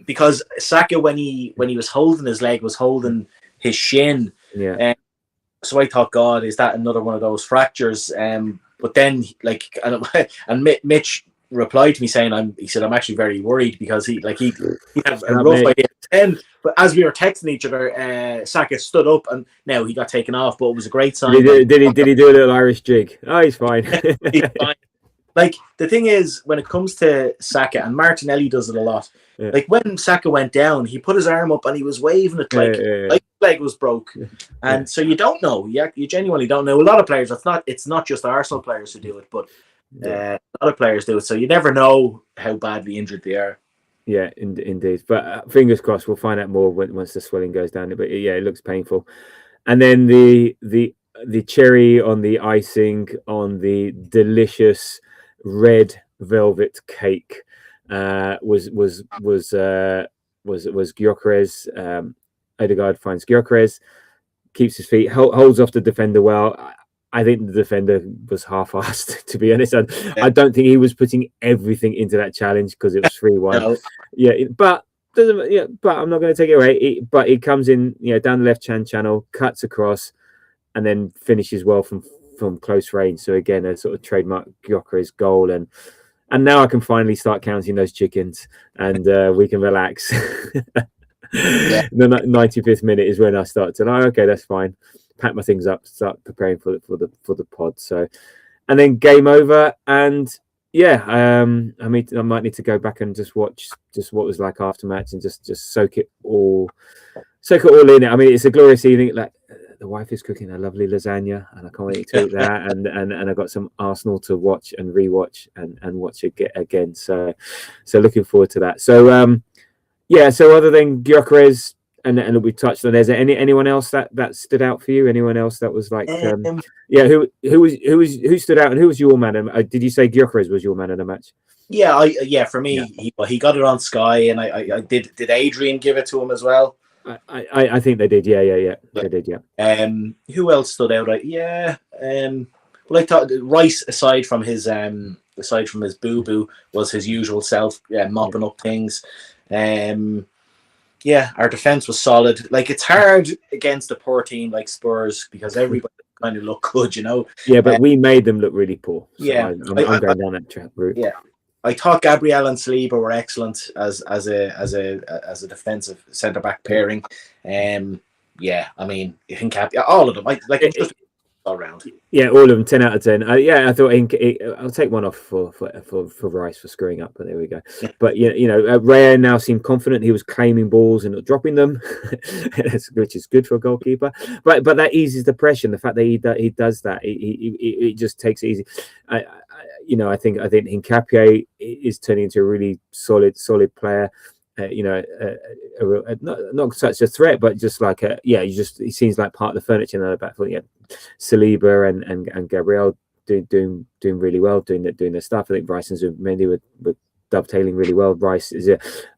Because Saka, when he was holding his leg, was holding his shin. Yeah. So I thought, God, is that another one of those fractures? But then, and Mitch replied to me saying, he said, I'm actually very worried, because he had a rough idea. But as we were texting each other, Saka stood up, and now he got taken off, but it was a great sign. Did he do a little Irish jig? Oh, he's fine. He's fine. The thing is, when it comes to Saka, and Martinelli does it a lot, when Saka went down, he put his arm up and he was waving it like his leg was broke. And so you don't know. You genuinely don't know. A lot of players, it's not just Arsenal players who do it, but a lot of players do it. So you never know how badly injured they are. Yeah, indeed. But fingers crossed, we'll find out more once the swelling goes down. But yeah, it looks painful. And then the cherry on the icing on the delicious red velvet cake was Gyökeres. Odegaard finds Gyökeres, keeps his feet, holds off the defender well. I think the defender was half-assed, to be honest. I don't think he was putting everything into that challenge, because it was 3-1. No. Yeah, but I'm not going to take it away. But he comes in, down the left-hand channel, cuts across, and then finishes well from close range. So again, a sort of trademark Gyökeres goal, and now I can finally start counting those chickens, and we can relax. The 95th minute is when I start to okay, that's fine. Pack my things up, start preparing for the pod. So, and then game over, and yeah, I mean, I might need to go back and just watch what it was like after match and just soak it all in. I mean, it's a glorious evening. Like the wife is cooking a lovely lasagna, and I can't wait to eat that. And I got some Arsenal to watch and rewatch and watch it again. So looking forward to that. So yeah. So other than Gyökeres and we touched on, is there anyone else that stood out for you? Anyone else that was like yeah, who stood out and who was your man? Did you say Gyökeres was your man in the match? Yeah, for me, he got it on Sky, and I did Adrian give it to him as well? I think they did. Yeah. They did. Yeah. Who else stood out? Well, I thought Rice, aside from his boo boo, was his usual self, mopping up things. Yeah, our defense was solid. Like, it's hard against a poor team like Spurs because everybody kind of looked good, you know. Yeah, but we made them look really poor. So yeah, I'm going down that route. Yeah, I thought Gabriel and Saliba were excellent as a defensive centre back pairing. Yeah, I mean, all of them. It's just all round. Yeah, all of them, 10 out of 10. Yeah, I thought I'll take one off for Rice for screwing up, but there we go. But Raya now seemed confident. He was claiming balls and not dropping them, which is good for a goalkeeper. But that eases the pressure. And the fact that he does that, it just takes it easy. I think Hincapié is turning into a really solid player. Not such a threat, but just like he seems like part of the furniture in the back foot. Yeah, Saliba and Gabriel doing really well, doing their stuff. I think Rice and Zubimendi were dovetailing really well. Rice is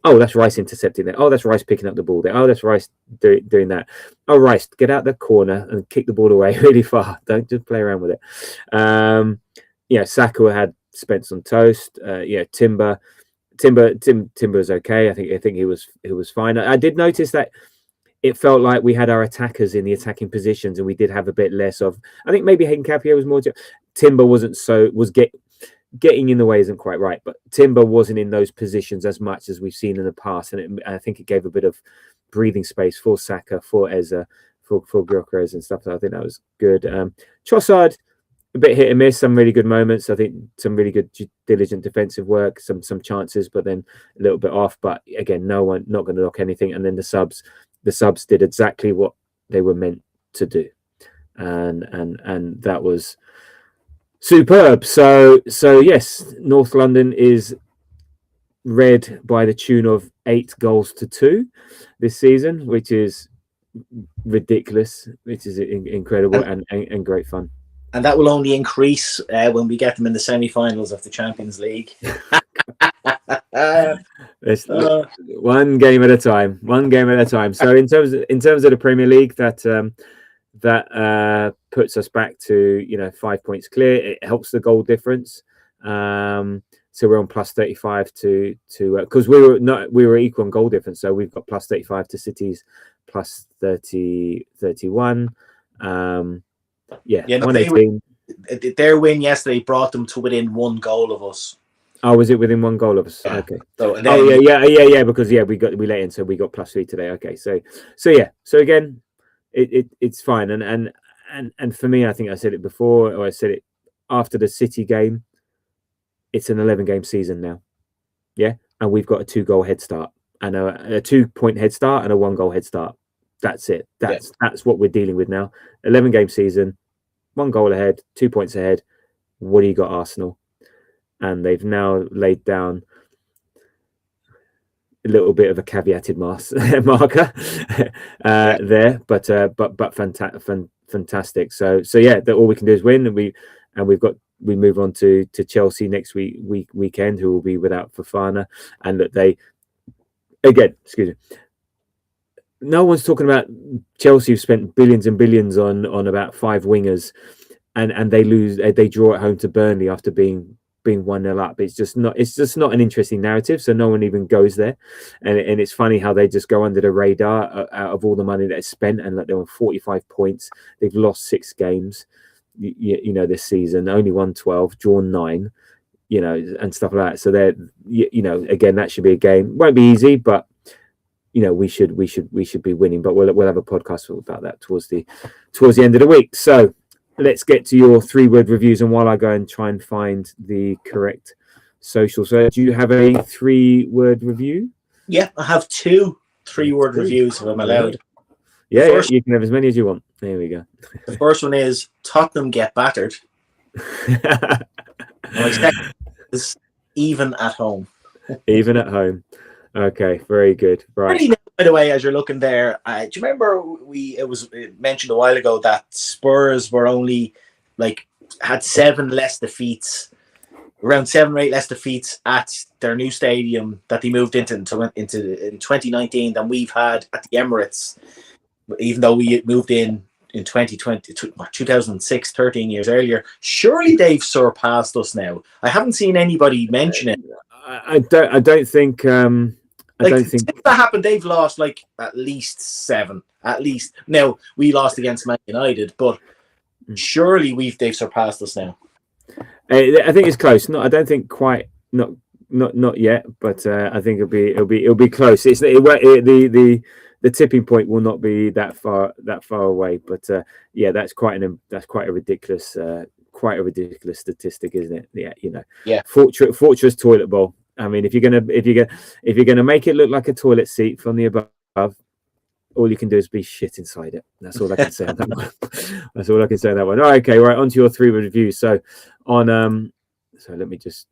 that's Rice intercepting there. Oh, that's Rice picking up the ball there. Oh, that's Rice doing that. Oh, Rice, get out the corner and kick the ball away really far. Don't just play around with it. Saka had spent some toast. Timber is okay. I think he was fine. I did notice that it felt like we had our attackers in the attacking positions, and we did have a bit less of. I think maybe Hincapié was more. Timber was getting in the way isn't quite right, but Timber wasn't in those positions as much as we've seen in the past, and I think it gave a bit of breathing space for Saka, for Eze, for Gyökeres and stuff. So I think that was good. Trossard, a bit hit and miss, some really good moments. I think some really good diligent defensive work, some chances, but then a little bit off. But again, not going to knock anything. And then the subs did exactly what they were meant to do, and that was superb. So yes, North London is red by the tune of 8-2 this season, which is ridiculous, which is incredible and great fun. And that will only increase when we get them in the semi-finals of the Champions League. One game at a time. So in terms of the Premier League, that puts us back to 5 points clear. It helps the goal difference. So we're on plus 35 to because we were equal on goal difference. So we've got plus 35 to City's plus 31. 118. Their win yesterday brought them to within one goal of us. Oh, was it within one goal of us? Yeah. Okay. So because we let in, so we got plus 3 today. Okay, so again, it's fine, and for me, I think I said it before, or I said it after the City game. It's an 11-game season now, and we've got a 2-goal head start and a 2-point head start and a 1-goal head start. That's it. That's what we're dealing with now. 11-game season, 1 goal ahead, 2 points ahead. What do you got, Arsenal? And they've now laid down a little bit of a caveated marker there, but fantastic. So yeah, all we can do is win, and we move on to Chelsea next weekend, who will be without Fofana, and that they again, excuse me. No one's talking about Chelsea who've spent billions and billions on about 5 wingers, and they draw at home to Burnley after being 1-0 up. It's just not an interesting narrative, so no one even goes there, and it's funny how they just go under the radar out of all the money that's spent, and like they're on 45 points. They've lost 6 games, this season, only won 12, drawn 9, and stuff like that. So they're, again, that should be a game. Won't be easy, but we should be winning. But we'll have a podcast about that towards the end of the week. So let's get to your 3-word reviews, and while I go and try and find the correct social. So do you have a 3-word review? Yeah, I have 2 3-word reviews if I'm allowed. Yeah, you can have as many as you want. There we go. The first one is Tottenham get battered. And my second is even at home. Even at home. Okay, very good. Right. By the way, as you're looking there, do you remember it was mentioned a while ago that Spurs were only had 7 less defeats, around 7 or 8 less defeats at their new stadium that they moved into in 2019 than we've had at the Emirates, even though we moved in 2006, 13 years earlier. Surely they've surpassed us now. I haven't seen anybody mention it. I don't think Since that happened, they've lost at least 7. At least. Now we lost against Man United, but surely they've surpassed us now. I think it's close. I don't think quite. Not yet, but I think it'll be close. The tipping point will not be that far away. But yeah, that's quite a ridiculous statistic, isn't it? Yeah, Yeah. Fortress toilet bowl. I mean, if you're gonna make it look like a toilet seat from the above, all you can do is be shit inside it. That's all I can say on that one. That's all I can say on that one. Okay, right, on to your 3 reviews. So on so let me just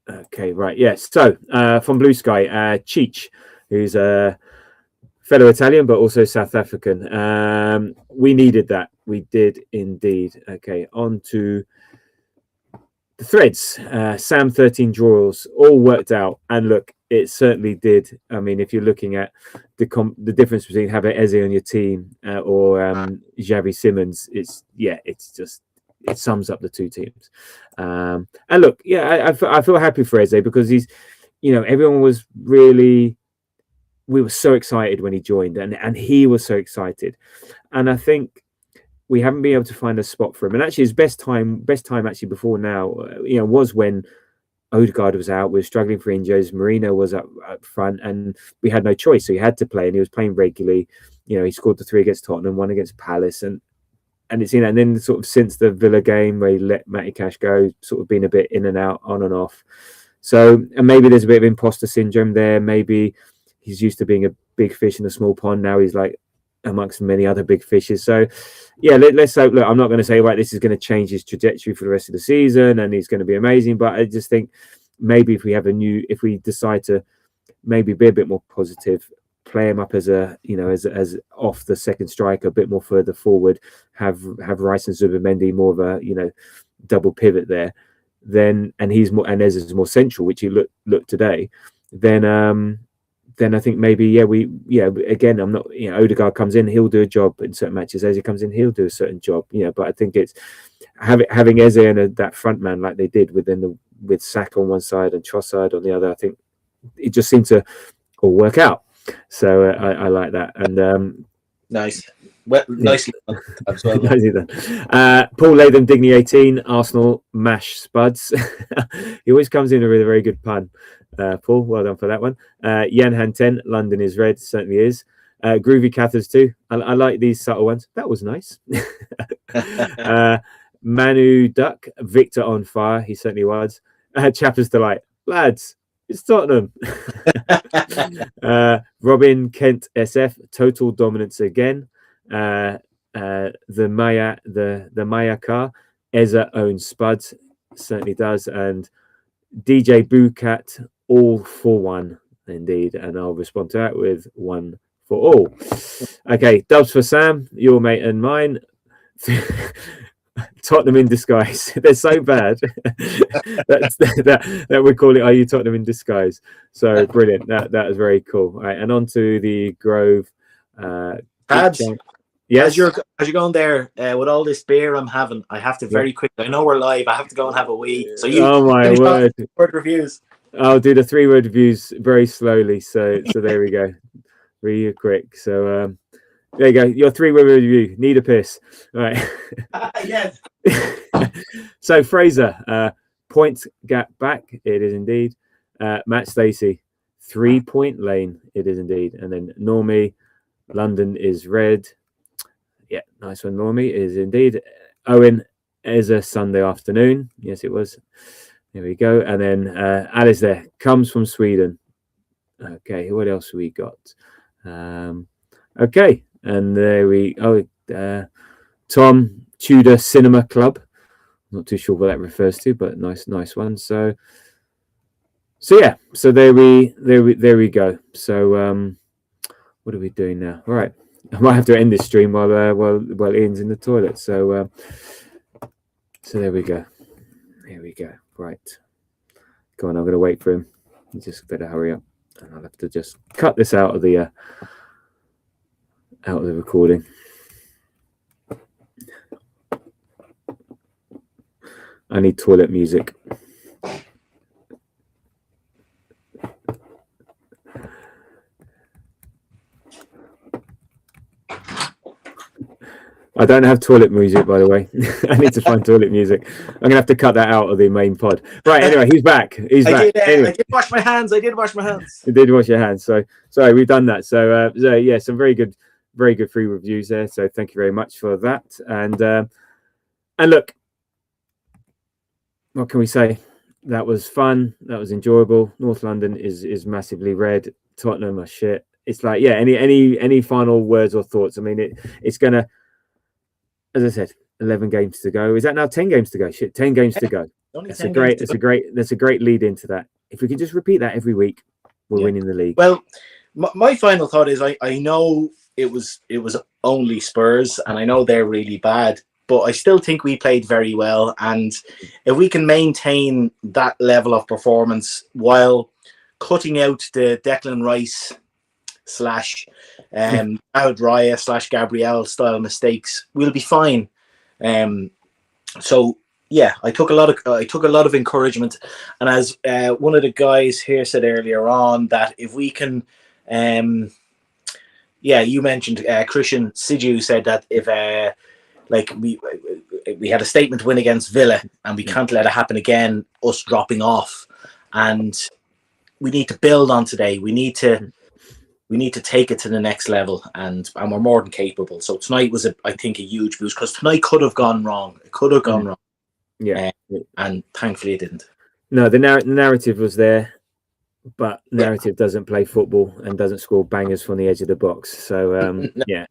right, yes. So from Blue Sky, Cheech, who's a fellow Italian but also South African. We needed that. We did indeed. Okay, on to the threads. Sam 13 draws all worked out, and look, it certainly did. I mean, if you're looking at the difference between having Eze on your team or Xavi Simons, it sums up the 2 teams. And look, yeah, I feel happy for Eze because he's, everyone was really, we were so excited when he joined, and he was so excited, and I think we haven't been able to find a spot for him. And actually, his best time actually before now, was when Odegaard was out. We were struggling for injuries. Marino was up front, and we had no choice, so he had to play, and he was playing regularly. He scored the 3 against Tottenham, 1 against Palace, and it's and then sort of since the Villa game where he let Matty Cash go, sort of been a bit in and out, on and off. So, and maybe there's a bit of imposter syndrome there. Maybe he's used to being a big fish in a small pond. Now he's like amongst many other big fishes. So, yeah, let's hope. Look, I'm not going to say this is going to change his trajectory for the rest of the season and he's going to be amazing. But I just think maybe if we decide to maybe be a bit more positive, play him up as as off the second striker, a bit more further forward, have Rice and Zubimendi more of a double pivot there, then and Ez is more central, which he looked today. Then I think maybe again, I'm not Odegaard comes in, he'll do a job in certain matches. Eze comes in, he'll do a certain job. But I think it's having Eze and that front man like they did with Saka on one side and Trossard on the other. I think it just seemed to all work out. So I like that. And nice. Well, nicely done as well. Nicely done. Paul Latham, Digny 18, Arsenal mash Spuds. He always comes in with a very good pun. Paul, well done for that one. Yan Han 10, London is red, certainly is. Groovy Cathers too. I like these subtle ones. That was nice. Manu Duck, Victor on fire. He certainly was. Chapper's Delight. Lads, it's Tottenham. Robin Kent SF, total dominance again. The Maya car, Eza owns Spuds, certainly does, and DJ Boocat, all for 1 indeed, and I'll respond to that with 1 for all. Okay, dubs for Sam, your mate and mine. Tottenham in disguise. They're so bad that we call it "Are you Tottenham in disguise?" So brilliant. That is very cool. All right, and on to the Grove. Pads. Yes. As you're going there with all this beer I'm having, I have to very quick. I know we're live. I have to go and have a wee. So oh my word! Reviews. I'll do the 3-word reviews very slowly. So there we go. Really quick. So there you go. Your 3-word review. Need a piss. All right. Yes. So Fraser, point gap back. It is indeed. Matt Stacey, 3-point lane. It is indeed. And then Normie, London is red. Yeah, nice one. Normie is indeed. Owen is a Sunday afternoon. Yes, it was. There we go. And then Alice there comes from Sweden. Okay, what else we got? Okay, and there we Tom Tudor Cinema Club. Not too sure what that refers to, but nice one. So yeah, so there we go. So what are we doing now? All right, I might have to end this stream while Ian's in the toilet. So there we go. Here we go. Right, go on. I'm going to wait for him. You just better hurry up, and I'll have to just cut this out of the recording. I need toilet music. I don't have toilet music, by the way. I need to find toilet music. I'm going to have to cut that out of the main pod. Right, anyway, he's back. I Anyway. did wash my hands. You did wash your hands. So, sorry, we've done that. So yeah, some very good free reviews there. So thank you very much for that. And look, what can we say? That was fun. That was enjoyable. North London is massively red. Tottenham are shit. It's like, yeah, any final words or thoughts? I mean, it's going to, as I said, 11 games to go. Is that now 10 games to go? Shit, 10 games to go. That's a great lead into that. If we can just repeat that every week, we're winning the league. Well, my final thought is I know it was only Spurs, and I know they're really bad, but I still think we played very well. And if we can maintain that level of performance while cutting out the Declan Rice / David Raya / Gabriel style mistakes, we'll be fine. So yeah, I took a lot of encouragement, and as one of the guys here said earlier on, that if we can, you mentioned Christian Sidhu said that if we had a statement win against Villa, and we can't let it happen again, us dropping off, and we need to build on today. We need to take it to the next level, and we're more than capable. So tonight was, I think, a huge boost, because tonight could have gone wrong. It could have gone wrong. Yeah, and thankfully it didn't. No, the narrative was there, but narrative doesn't play football and doesn't score bangers from the edge of the box. So no.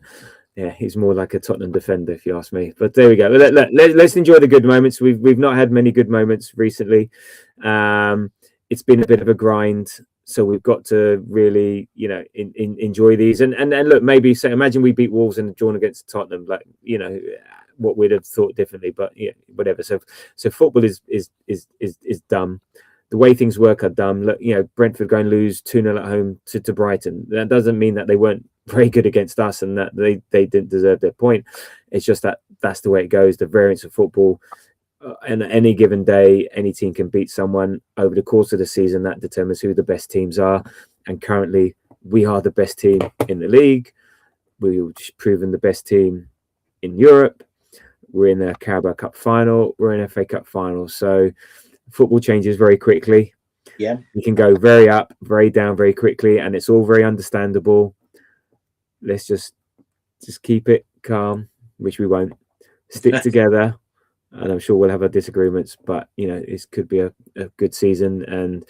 Yeah, he's more like a Tottenham defender, if you ask me. But there we go. Let's enjoy the good moments. We've not had many good moments recently. It's been a bit of a grind. So we've got to really, enjoy these. And look, maybe imagine we beat Wolves and drawn against Tottenham, what we'd have thought differently. But yeah, whatever. So football is dumb. The way things work are dumb. Look, Brentford going to lose 2-0 at home to Brighton. That doesn't mean that they weren't very good against us and that they didn't deserve their point. It's just that's the way it goes. The variance of football. And any given day, any team can beat someone. Over the course of the season, that determines who the best teams are. And currently, we are the best team in the league. We've proven the best team in Europe. We're in the Carabao Cup final. We're in FA Cup final. So football changes very quickly. Yeah, you can go very up, very down, very quickly, and it's all very understandable. Let's just keep it calm, which we won't. Stick together. And I'm sure we'll have our disagreements, but it could be a good season. And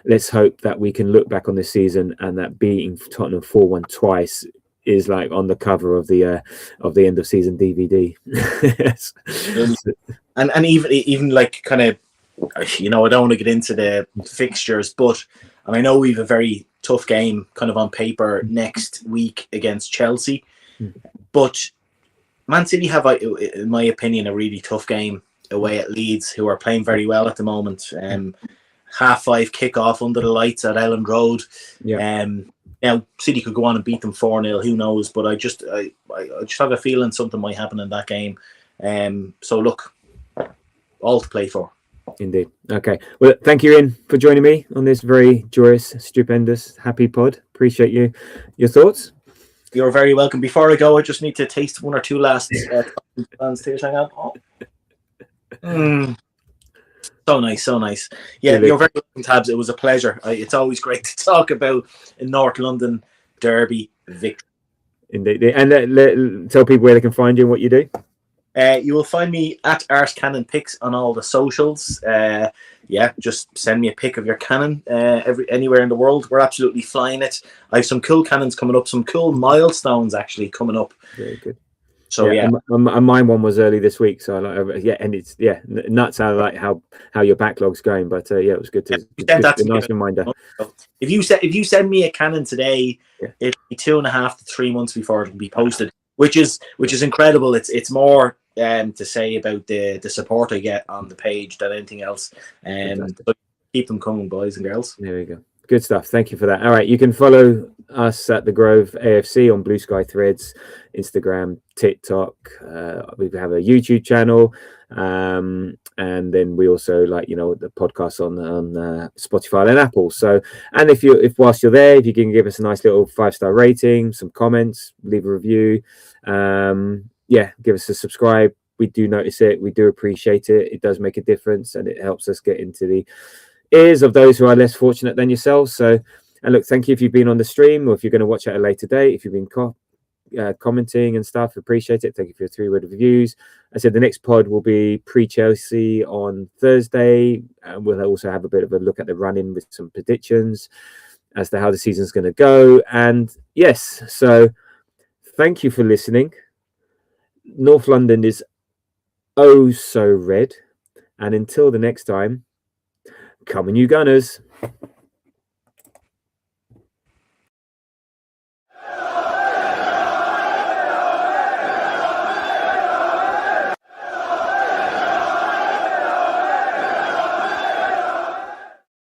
let's hope that we can look back on this season and that beating Tottenham 4-1 twice is like on the cover of the end of season DVD. and even like kind of, I don't want to get into the fixtures, but I know we have a very tough game kind of on paper next week against Chelsea, but Man City have, in my opinion, a really tough game away at Leeds, who are playing very well at the moment. 5:30 kickoff under the lights at Elland Road. Yeah. Now City could go on and beat them 4-0. Who knows? But I just have a feeling something might happen in that game. So look, all to play for. Indeed. Okay. Well, thank you, Ian, for joining me on this very joyous, stupendous, happy pod. Appreciate your thoughts. You're very welcome. Before I go, I just need to taste one or two last plans. Hang on. So nice. Yeah, you're very welcome, Tabs. It was a pleasure. It's always great to talk about a North London derby victory. Indeed. And tell people where they can find you and what you do. You will find me at Ars Cannon Picks on all the socials. yeah, just send me a pic of your cannon anywhere in the world. We're absolutely flying it. I have some cool cannons coming up, some cool milestones actually coming up. Very good. So yeah. And mine one was early this week, so and it's nuts. I like how your backlog's going, but it was good to a nice reminder. If you send me a cannon today, it'll be 2.5 to 3 months before it'll be posted, which is incredible. It's more to say about the support I get on the page than anything else. But keep them coming, boys and girls. There we go. Good stuff. Thank you for that. All right, you can follow us at the Grove AFC on Blue Sky Threads, Instagram, TikTok. We have a YouTube channel, and then we also the podcast on Spotify and Apple. So, and if whilst you're there, if you can give us a nice little 5-star rating, some comments, leave a review, give us a subscribe. We do notice it. We do appreciate it. It does make a difference, and it helps us get into the ears of those who are less fortunate than yourselves. So, and look, thank you if you've been on the stream, or if you're going to watch at a later date, if you've been commenting and stuff, appreciate it. Thank you for your 3-word reviews. I said the next pod will be pre-Chelsea on Thursday, and we'll also have a bit of a look at the run-in with some predictions as to how the season's going to go. And yes, so thank you for listening. North London is oh so red, and until the next time, come on you Gunners.